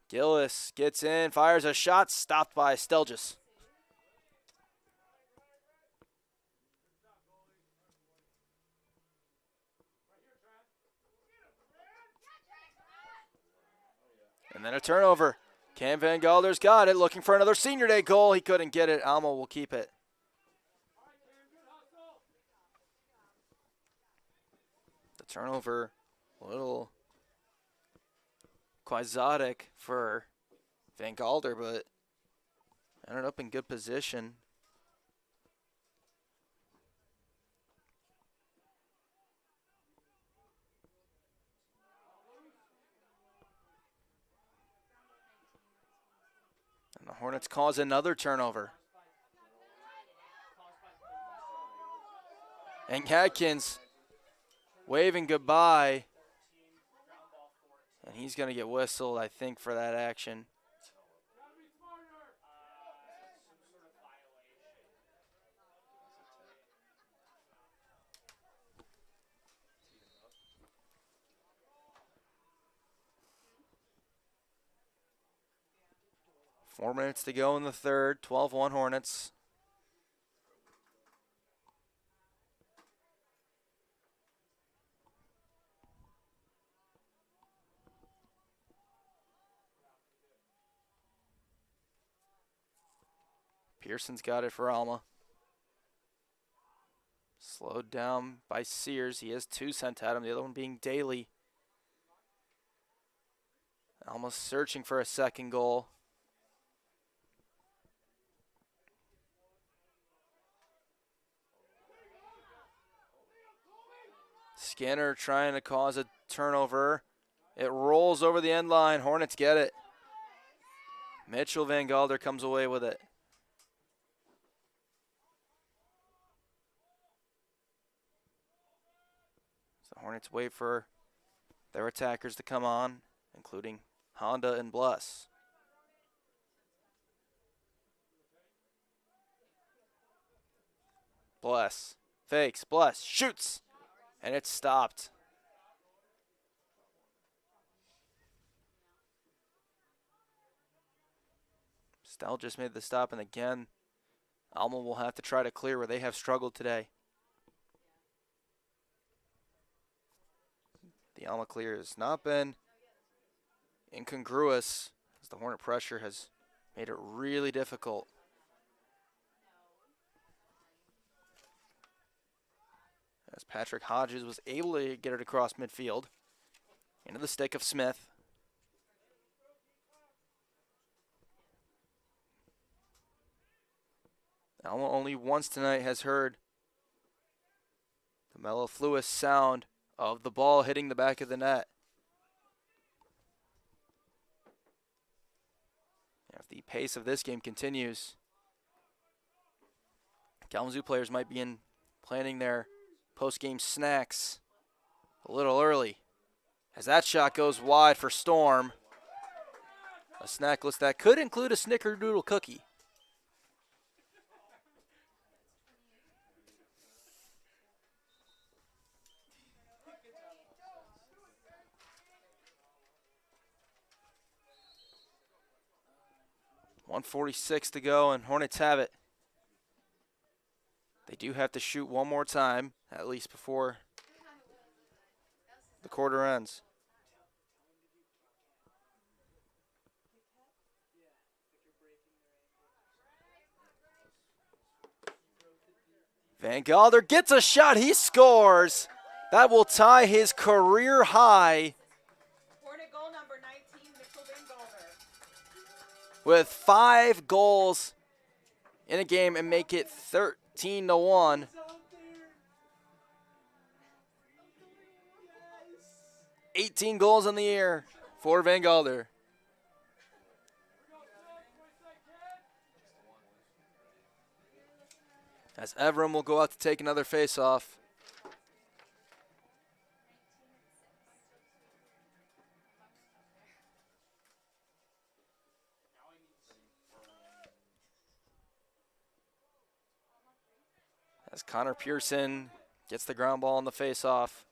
Gillis gets in, fires a shot, stopped by Stelgis. And then a turnover. Cam Van Gelder's got it, looking for another senior day goal. He couldn't get it. Alma will keep it. The turnover, a little quixotic for Van Gelder, but ended up in good position. And the Hornets cause another turnover. And Atkins waving goodbye. And he's going to get whistled, I think, for that action. Four minutes to go in the third, 12-1 Hornets. Pearson's got it for Alma. Slowed down by Sears. He has 2 sent at him, the other one being Daly. Alma's searching for a second goal. Skinner trying to cause a turnover. It rolls over the end line. Hornets get it. Mitchell Van Gelder comes away with it. So Hornets wait for their attackers to come on, including Honda and Bless. Bless fakes, Bless shoots, and it's stopped. Stell just made the stop, and again, Alma will have to try to clear where they have struggled today. The Alma clear has not been incongruous, as the Hornet pressure has made it really difficult. As Patrick Hodges was able to get it across midfield into the stick of Smith. Alma only once tonight has heard the mellifluous sound of the ball hitting the back of the net. If the pace of this game continues, Kalamazoo players might be planning their post-game snacks a little early, as that shot goes wide for Storm. A snack list that could include a snickerdoodle cookie. .146 to go, and Hornets have it. They do have to shoot one more time, at least before the quarter ends. Van Gelder gets a shot. He scores. That will tie his career high Hornet goal number 19, Mitchell Van Gelder. with 5 goals in a game and make it 13-1. 18 goals in the year for Van Gelder. As Everett will go out to take another face-off. As Connor Pearson gets the ground ball on the face-off.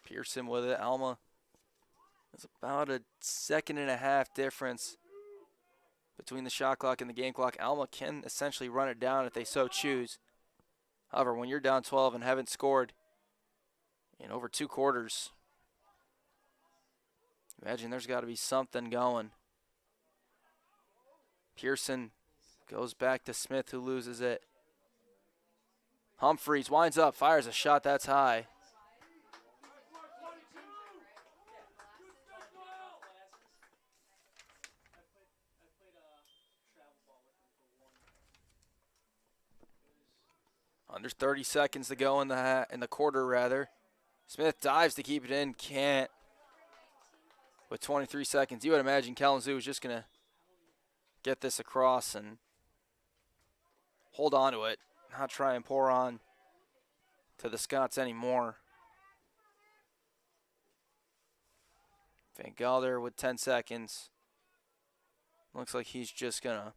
Pearson with it. Alma. It's about a 1.5 second difference between the shot clock and the game clock. Alma can essentially run it down if they so choose. However, when you're down 12 and haven't scored in over 2 quarters, imagine there's got to be something going. Pearson goes back to Smith, who loses it. Humphreys winds up, fires a shot that's high. Under 30 seconds to go in the quarter, rather. Smith dives to keep it in, can't. With 23 seconds, you would imagine Kalamazoo is just going to get this across and hold on to it, not try and pour on to the Scots anymore. Van Gelder with 10 seconds. Looks like he's just going to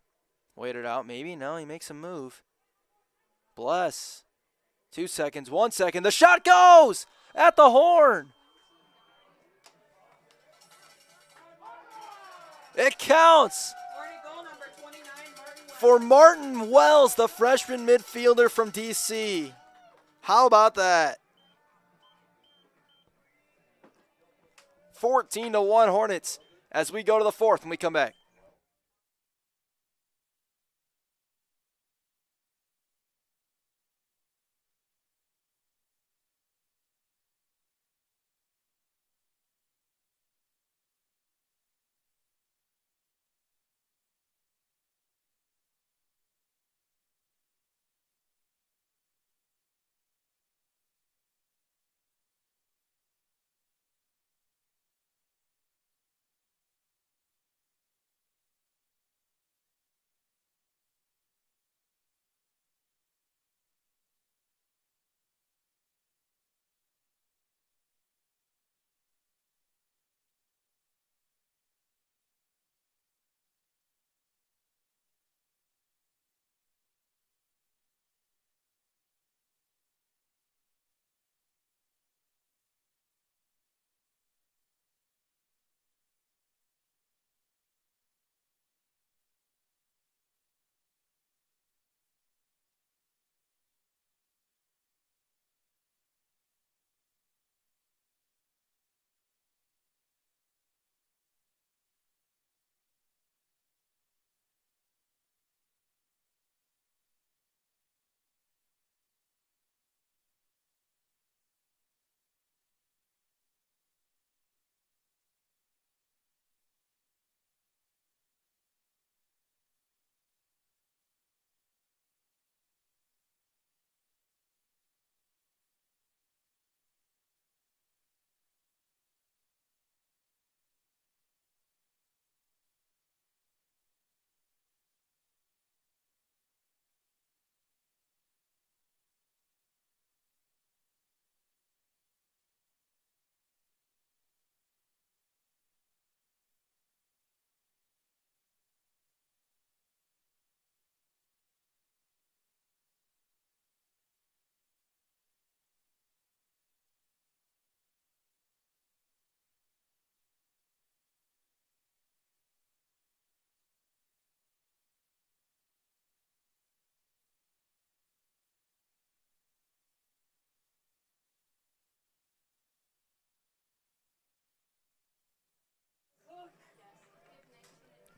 wait it out. Maybe, no, he makes a move. Bless. 2 seconds, 1 second. The shot goes at the horn. It counts Hornet goal number 29, Martin Wells. for Martin Wells, the freshman midfielder from DC. How about that? 14-1 Hornets as we go to the 4th when we come back.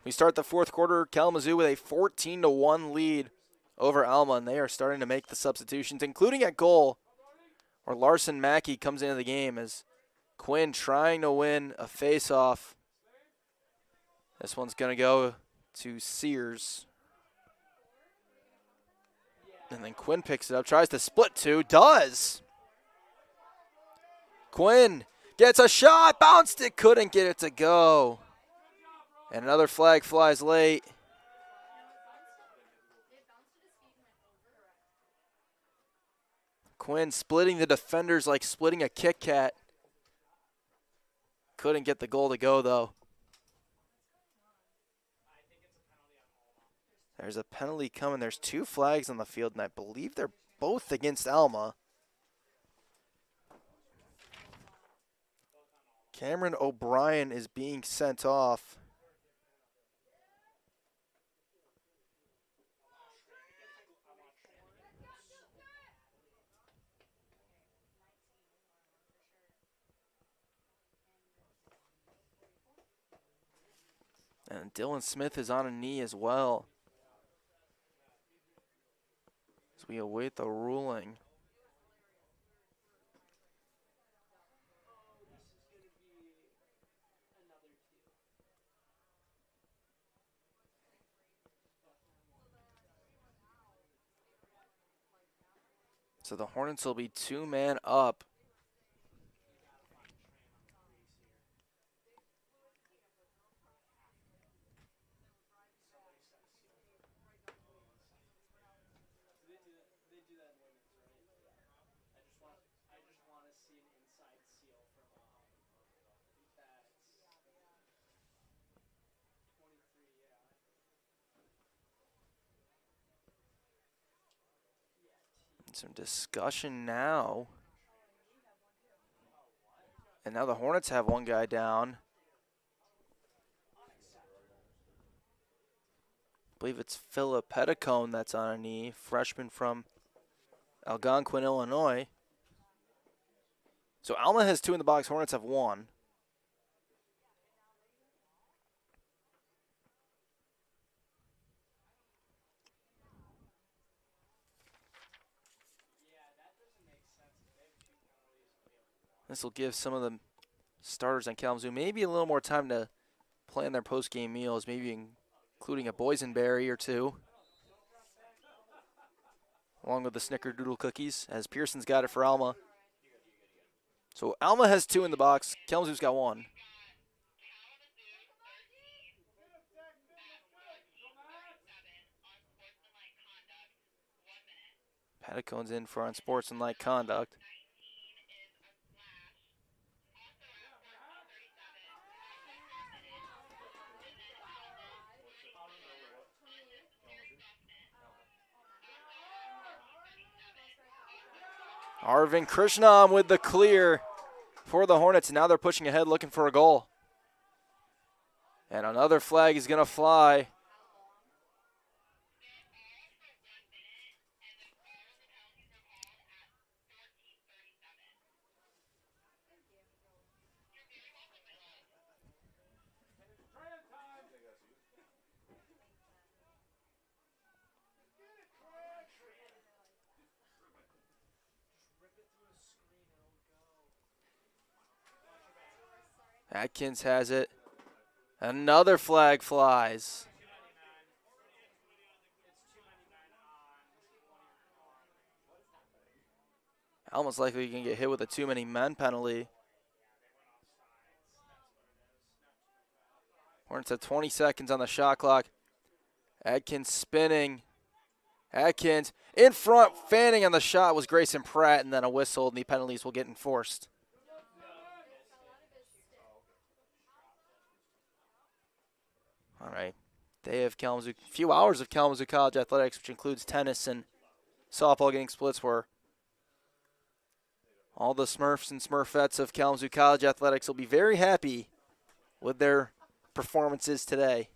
We start the fourth quarter, Kalamazoo with a 14-1 lead over Alma, and they are starting to make the substitutions, including at goal, where Larson Mackey comes into the game as Quinn trying to win a face-off. This one's going to go to Sears. And then Quinn picks it up, tries to split two, does. Quinn gets a shot, bounced it, couldn't get it to go. And another flag flies late. Quinn splitting the defenders like splitting a Kit Kat. Couldn't get the goal to go, though. There's a penalty coming. There's two flags on the field, and I believe they're both against Alma. Cameron O'Brien is being sent off. And Dylan Smith is on a knee as well, as we await the ruling. So the Hornets will be two-man up. Some discussion now. And now the Hornets have one guy down. I believe it's Philip Petticone that's on a knee, freshman from Algonquin, Illinois. So Alma has two in the box, Hornets have one. This will give some of the starters on Kalamazoo maybe a little more time to plan their post-game meals, maybe including a boysenberry or two, along with the snickerdoodle cookies, as Pearson's got it for Alma. So Alma has two in the box. Kalamazoo's got one. Petticone's in for unsportsmanlike conduct. Arvin Krishnam with the clear for the Hornets. Now they're pushing ahead looking for a goal. And another flag is going to fly. Atkins has it. Another flag flies. Almost likely you can get hit with a too many men penalty. Hornets have 20 seconds on the shot clock. Atkins spinning. Atkins in front, fanning on the shot was Grayson Pratt, and then a whistle, and the penalties will get enforced. All right, day of Kalamazoo, a few hours of Kalamazoo College athletics, which includes tennis and softball getting splits, where all the Smurfs and Smurfettes of Kalamazoo College athletics will be very happy with their performances today.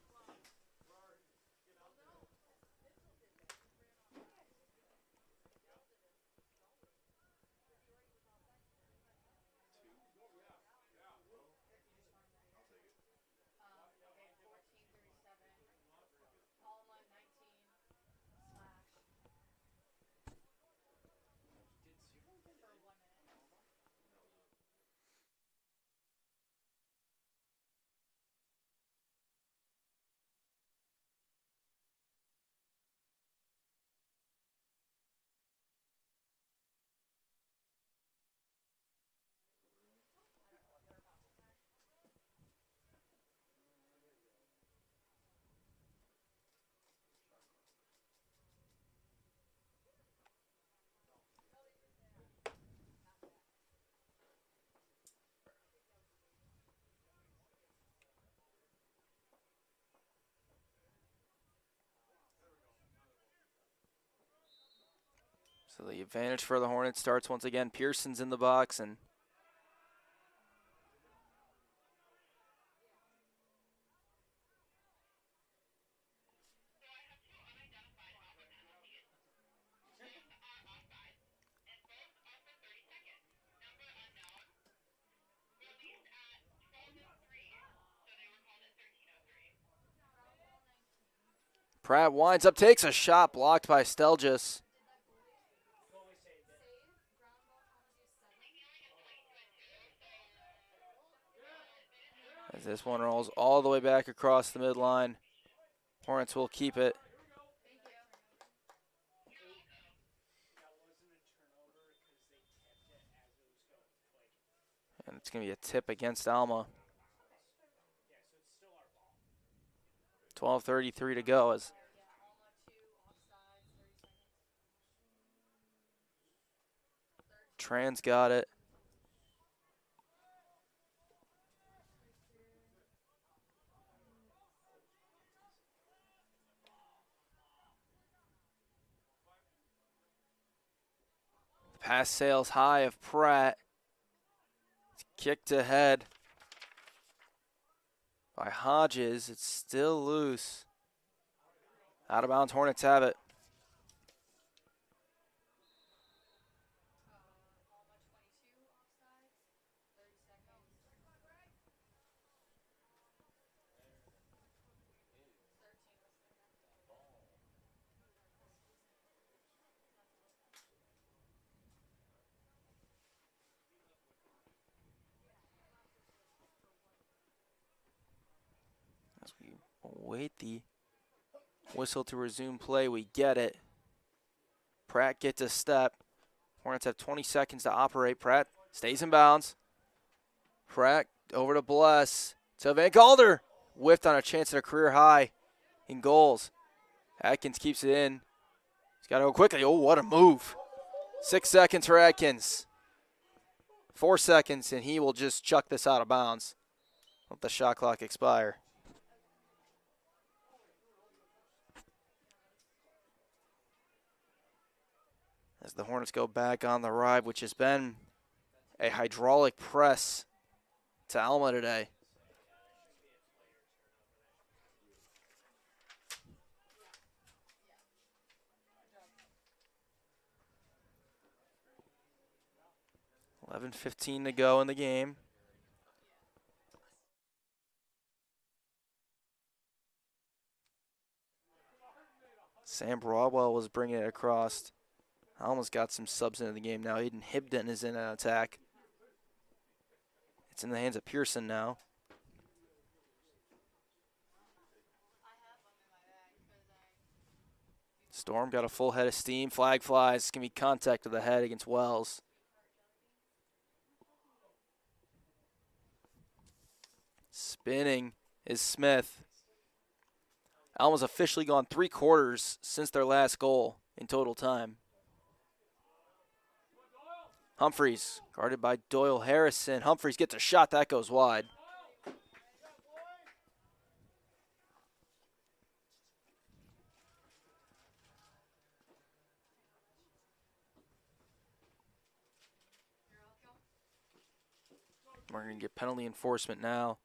So the advantage for the Hornets starts once again. Pearson's in the box, and Pratt winds up, takes a shot blocked by Stelgis. As this one rolls all the way back across the midline. Hornets will keep it. And it's going to be a tip against Alma. 12:33 to go as Trans got it. Pass sails high of Pratt. It's kicked ahead by Hodges. It's still loose. Out of bounds, Hornets have it. As we await the whistle to resume play, we get it. Pratt gets a step. Hornets have 20 seconds to operate. Pratt stays in bounds. Pratt over to Bless. To Van Galder. Whiffed on a chance at a career high in goals. Atkins keeps it in. He's got to go quickly. Oh, what a move. 6 seconds for Atkins. 4 seconds, and he will just chuck this out of bounds. Let the shot clock expire. As the Hornets go back on the ride, which has been a hydraulic press to Alma today. $11:15 to go in the game. Sam Broadwell was bringing it across. Alma's got some subs into the game now. Aiden Hibden is in an attack. It's in the hands of Pearson now. Storm got a full head of steam. Flag flies. It's going to be contact to the head against Wells. Spinning is Smith. Alma's officially gone 3 quarters since their last goal in total time. Humphreys, guarded by Doyle Harrison. Humphreys gets a shot. That goes wide. We're going to get penalty enforcement now.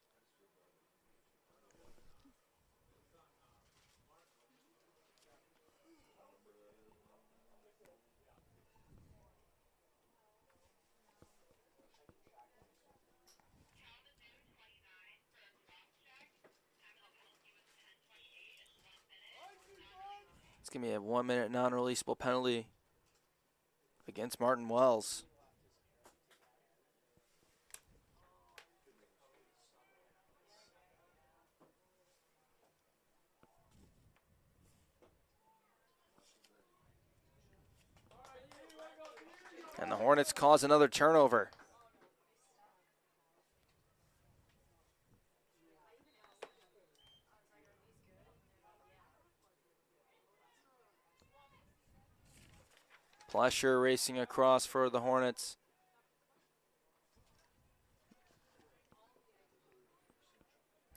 It's going to be a 1-minute non-releasable penalty against Martin Wells. And the Hornets cause another turnover. Plesher racing across for the Hornets.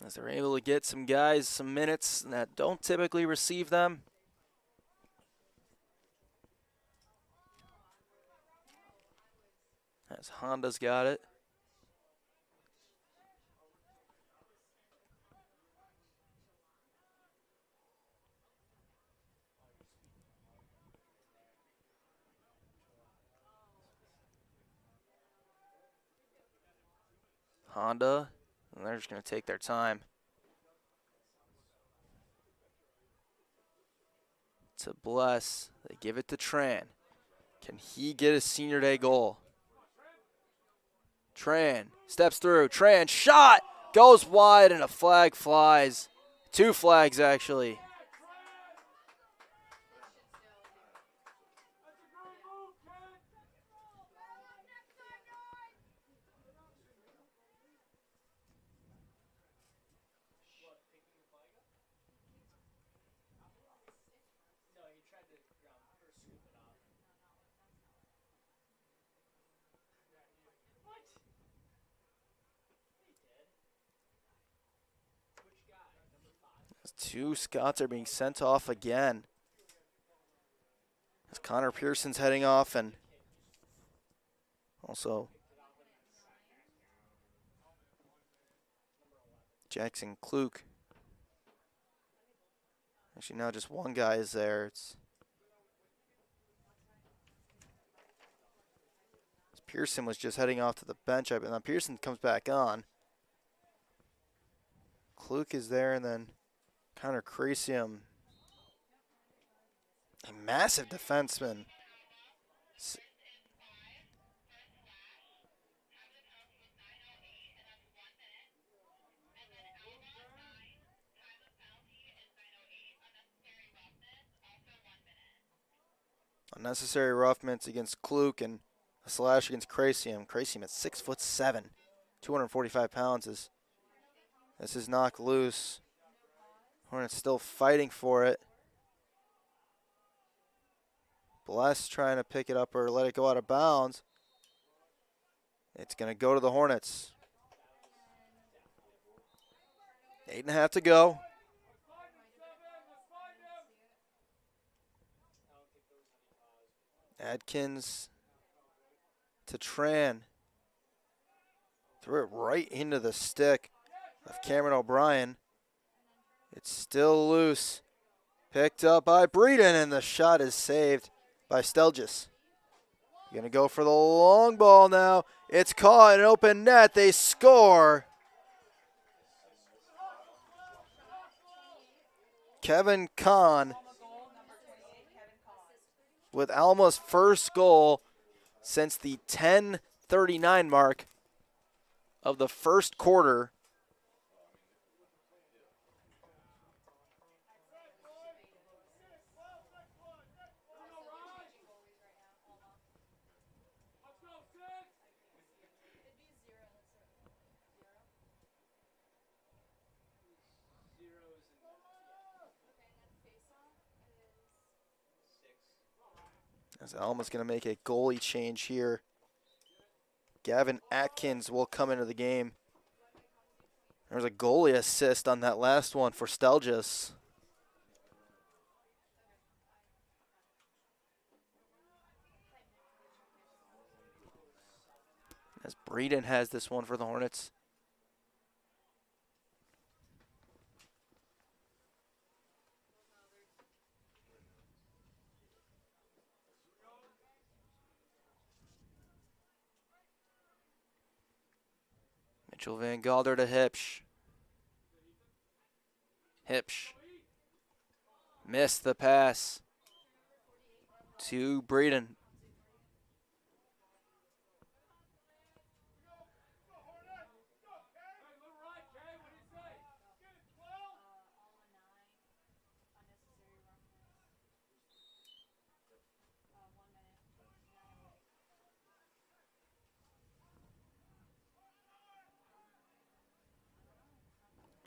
As they're able to get some guys some minutes that don't typically receive them. As Honda's got it. Honda, and they're just going to take their time. To Bless, they give it to Tran. Can he get a senior day goal? Tran steps through. Tran shot goes wide and a flag flies. 2 flags actually. Two Scots are being sent off again. As Connor Pearson's heading off, and also Jackson Kluk. Actually, now just one guy is there. Pearson was just heading off to the bench, and then Pearson comes back on. Kluk is there, and then Connor Crasium, a massive defenseman. Unnecessary roughness against Kluk and a slash against Crasium. Crasium at 6'7", 245 pounds. This is knocked loose. Hornets still fighting for it. Bless trying to pick it up or let it go out of bounds. It's going to go to the Hornets. 8.5 to go. Adkins to Tran. Threw it right into the stick of Cameron O'Brien. It's still loose. Picked up by Breeden, and the shot is saved by Stelgis. Going to go for the long ball now. It's caught in an open net. They score. Kevin Kahn with Alma's first goal since the 10:39 mark of the first quarter. As Alma's going to make a goalie change here. Gavin Atkins will come into the game. There's a goalie assist on that last one for Stelgis. As Breeden has this one for the Hornets. Mitchell Van Galder to Hipsch. Hipsch missed the pass to Breeden.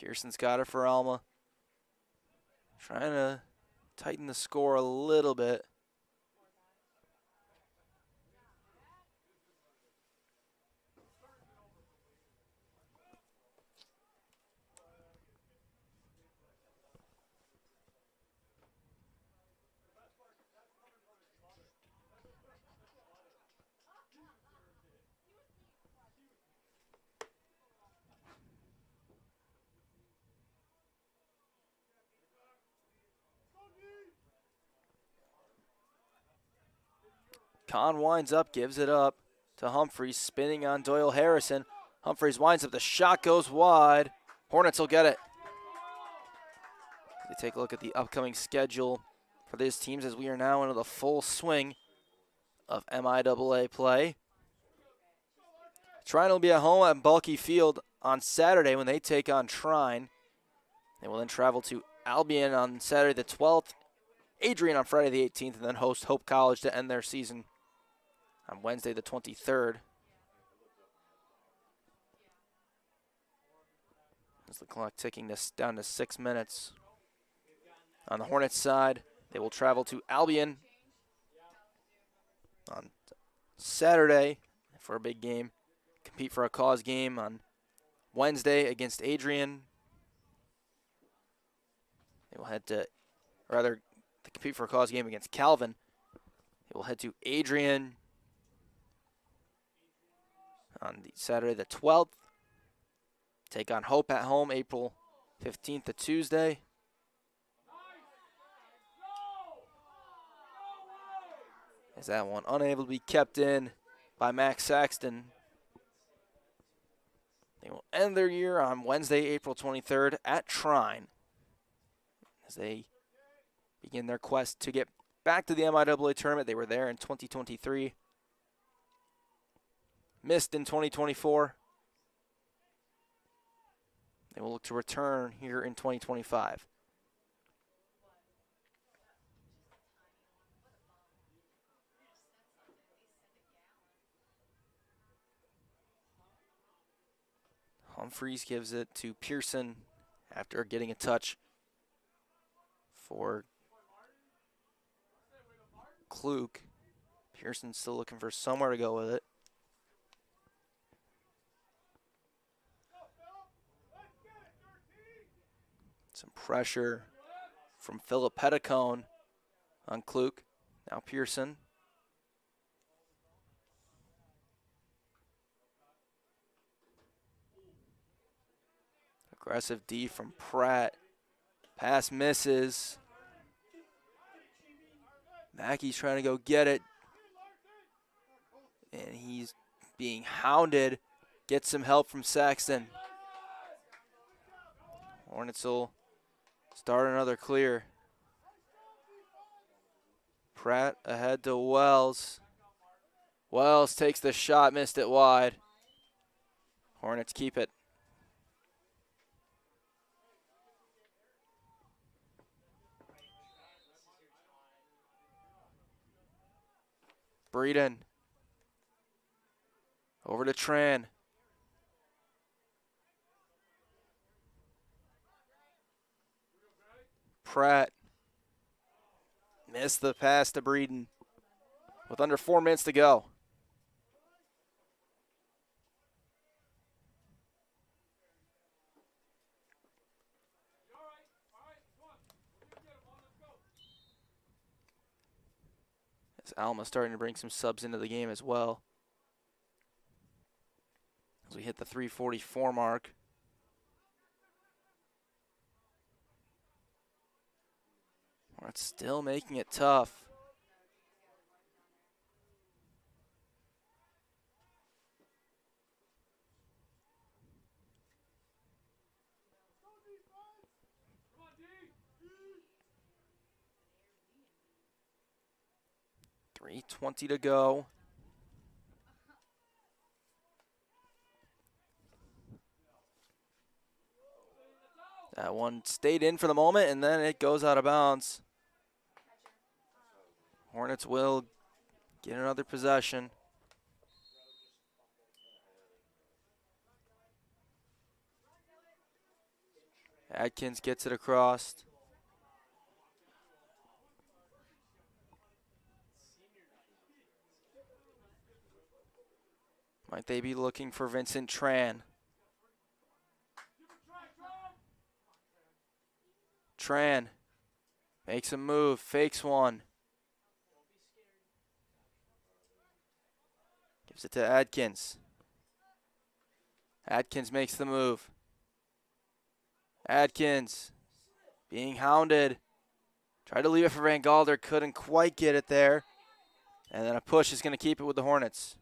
Pearson's got it for Alma. Trying to tighten the score a little bit. Kahn winds up, gives it up to Humphreys, spinning on Doyle Harrison. Humphreys winds up, the shot goes wide. Hornets will get it. We take a look at the upcoming schedule for these teams as we are now into the full swing of MIAA play. Trine will be at home at Bulky Field on Saturday when they take on Trine. They will then travel to Albion on Saturday the 12th, Adrian on Friday the 18th, and then host Hope College to end their season on Wednesday the 23rd. As the clock ticking this down to 6 minutes. On the Hornets side, they will travel to Albion on Saturday for a big game. Compete for a cause game on Wednesday against Adrian. They will head to, or rather, they compete for a cause game against Calvin. They will head to Adrian on the Saturday the 12th. Take on Hope at home April 15th, to Tuesday. As that one unable to be kept in by Max Saxton. They will end their year on Wednesday, April 23rd at Trine as they begin their quest to get back to the MIAA tournament. They were there in 2023. Missed in 2024. They will look to return here in 2025. Humphreys gives it to Pearson after getting a touch for Klug. Pearson's still looking for somewhere to go with it. Some pressure from Philip Petticone on Klug. Now Pearson. Aggressive D from Pratt. Pass misses. Mackey's trying to go get it. And he's being hounded. Gets some help from Saxton. Hornets will start another clear. Pratt ahead to Wells. Wells takes the shot, missed it wide. Hornets keep it. Breeden. Over to Tran. Pratt. Missed the pass to Breeden with under 4 minutes to go. As Alma starting to bring some subs into the game as well. As we hit the 3:44 mark. It's still making it tough. .320 to go. That one stayed in for the moment, and then it goes out of bounds. Hornets will get another possession. Adkins gets it across. Might they be looking for Vincent Tran? Tran makes a move, fakes one. Gives it to Adkins. Adkins makes the move. Adkins being hounded. Tried to leave it for Van Galder, couldn't quite get it there. And then a push is going to keep it with the Hornets.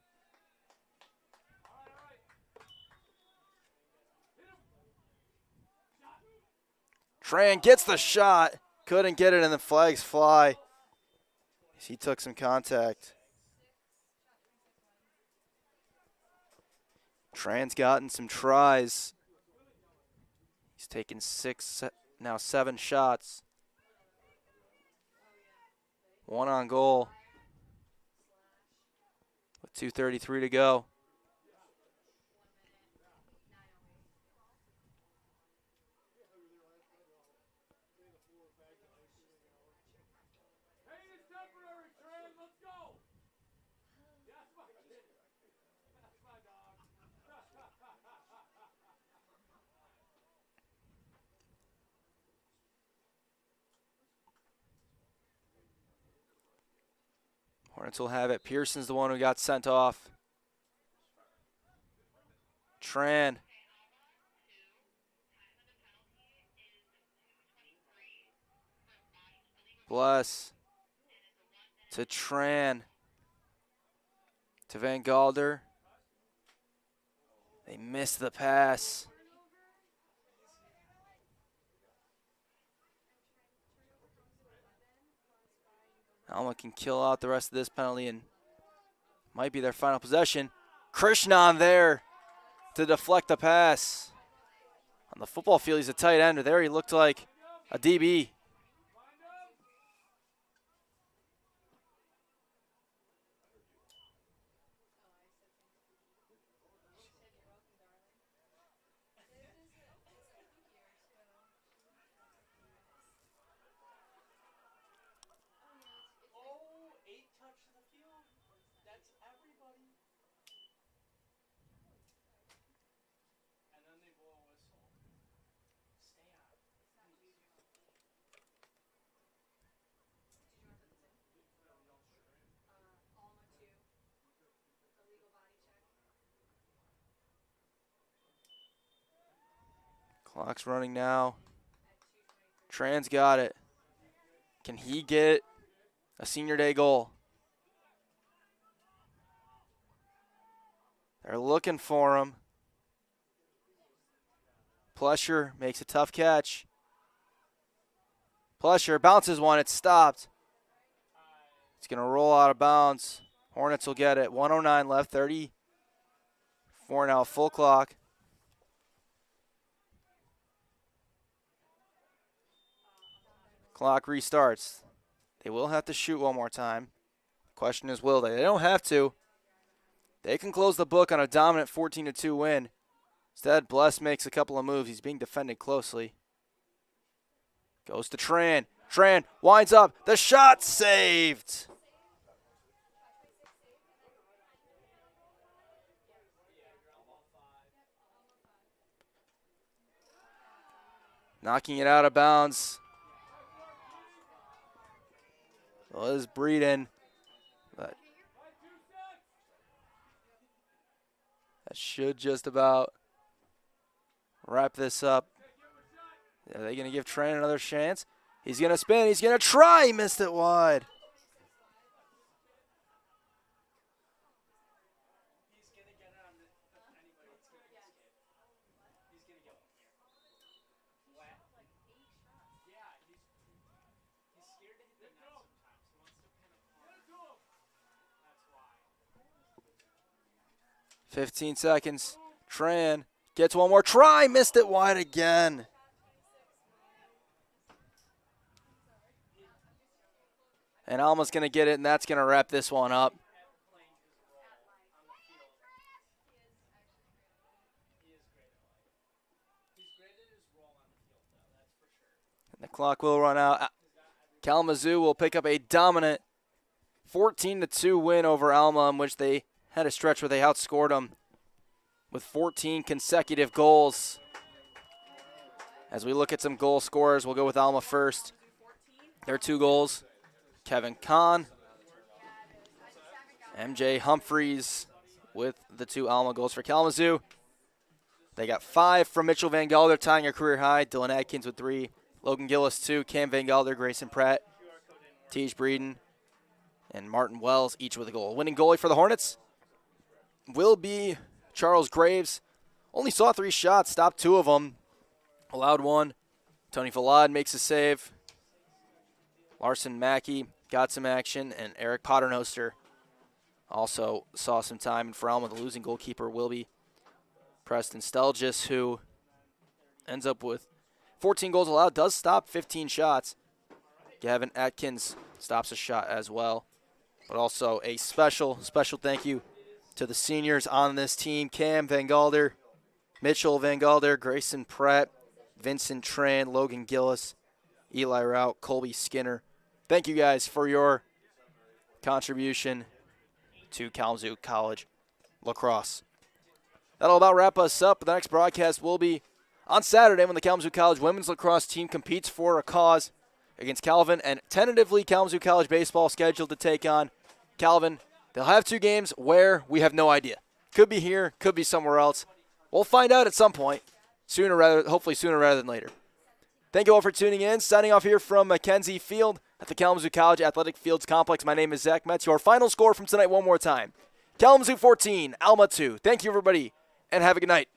Tran gets the shot. Couldn't get it, and the flags fly. He took some contact. Tran's gotten some tries. He's taken 7 shots. 1 on goal. With 2:33 to go. Hornets will have it. Pearson's the one who got sent off. Tran. Bless. To Tran. To Van Galder. They missed the pass. Alma can kill out the rest of this penalty and might be their final possession. Krishnan there to deflect the pass. On the football field, he's a tight end. There he looked like a DB. Clock's running now. Tran's got it. Can he get a senior day goal? They're looking for him. Plesher makes a tough catch. Plesher bounces one. It's stopped. It's going to roll out of bounds. Hornets will get it. 1:09 left. 34 now. Full clock. Clock restarts. They will have to shoot one more time. Question is, will they? They don't have to. They can close the book on a dominant 14-2 win. Instead, Bless makes a couple of moves. He's being defended closely. Goes to Tran. Tran winds up. The shot saved. Knocking it out of bounds. Was Breeden, but that should just about wrap this up. Are they going to give Tran another chance? He's going to spin. He's going to try. He missed it wide. Fifteen seconds. Tran gets one more try. Missed it wide again. And Alma's going to get it, and that's going to wrap this one up. And the clock will run out. Kalamazoo will pick up a dominant 14-2 win over Alma, in which they had a stretch where they outscored them with 14 consecutive goals. As we look at some goal scorers, we'll go with Alma first. Their 2 goals, Kevin Kahn, MJ Humphreys with the 2 Alma goals for Kalamazoo. They got 5 from Mitchell Van Gelder, tying a career high. Dylan Adkins with 3, Logan Gillis 2, Cam Van Gelder, Grayson Pratt, Tej Breeden, and Martin Wells, each with a goal. Winning goalie for the Hornets will be Charles Graves. Only saw 3 shots, stopped 2 of them, allowed 1. Tony Valad makes a save. Larson Mackey got some action, and Eric Paternoster also saw some time. And for Alma, the losing goalkeeper will be Preston Stelgis, who ends up with 14 goals allowed, does stop 15 shots. Gavin Atkins stops a shot as well. But also a special thank you to the seniors on this team: Cam Van Galder, Mitchell Van Galder, Grayson Pratt, Vincent Tran, Logan Gillis, Eli Rout, Colby Skinner. Thank you guys for your contribution to Kalamazoo College lacrosse. That'll about wrap us up. The next broadcast will be on Saturday when the Kalamazoo College women's lacrosse team competes for a cause against Calvin, and tentatively Kalamazoo College baseball scheduled to take on Calvin. They'll have 2 games where we have no idea. Could be here, could be somewhere else. We'll find out at some point, hopefully sooner rather than later. Thank you all for tuning in. Signing off here from Mackenzie Field at the Kalamazoo College Athletic Fields Complex. My name is Zach Metz. Your final score from tonight one more time: Kalamazoo 14, Alma 2. Thank you, everybody, and have a good night.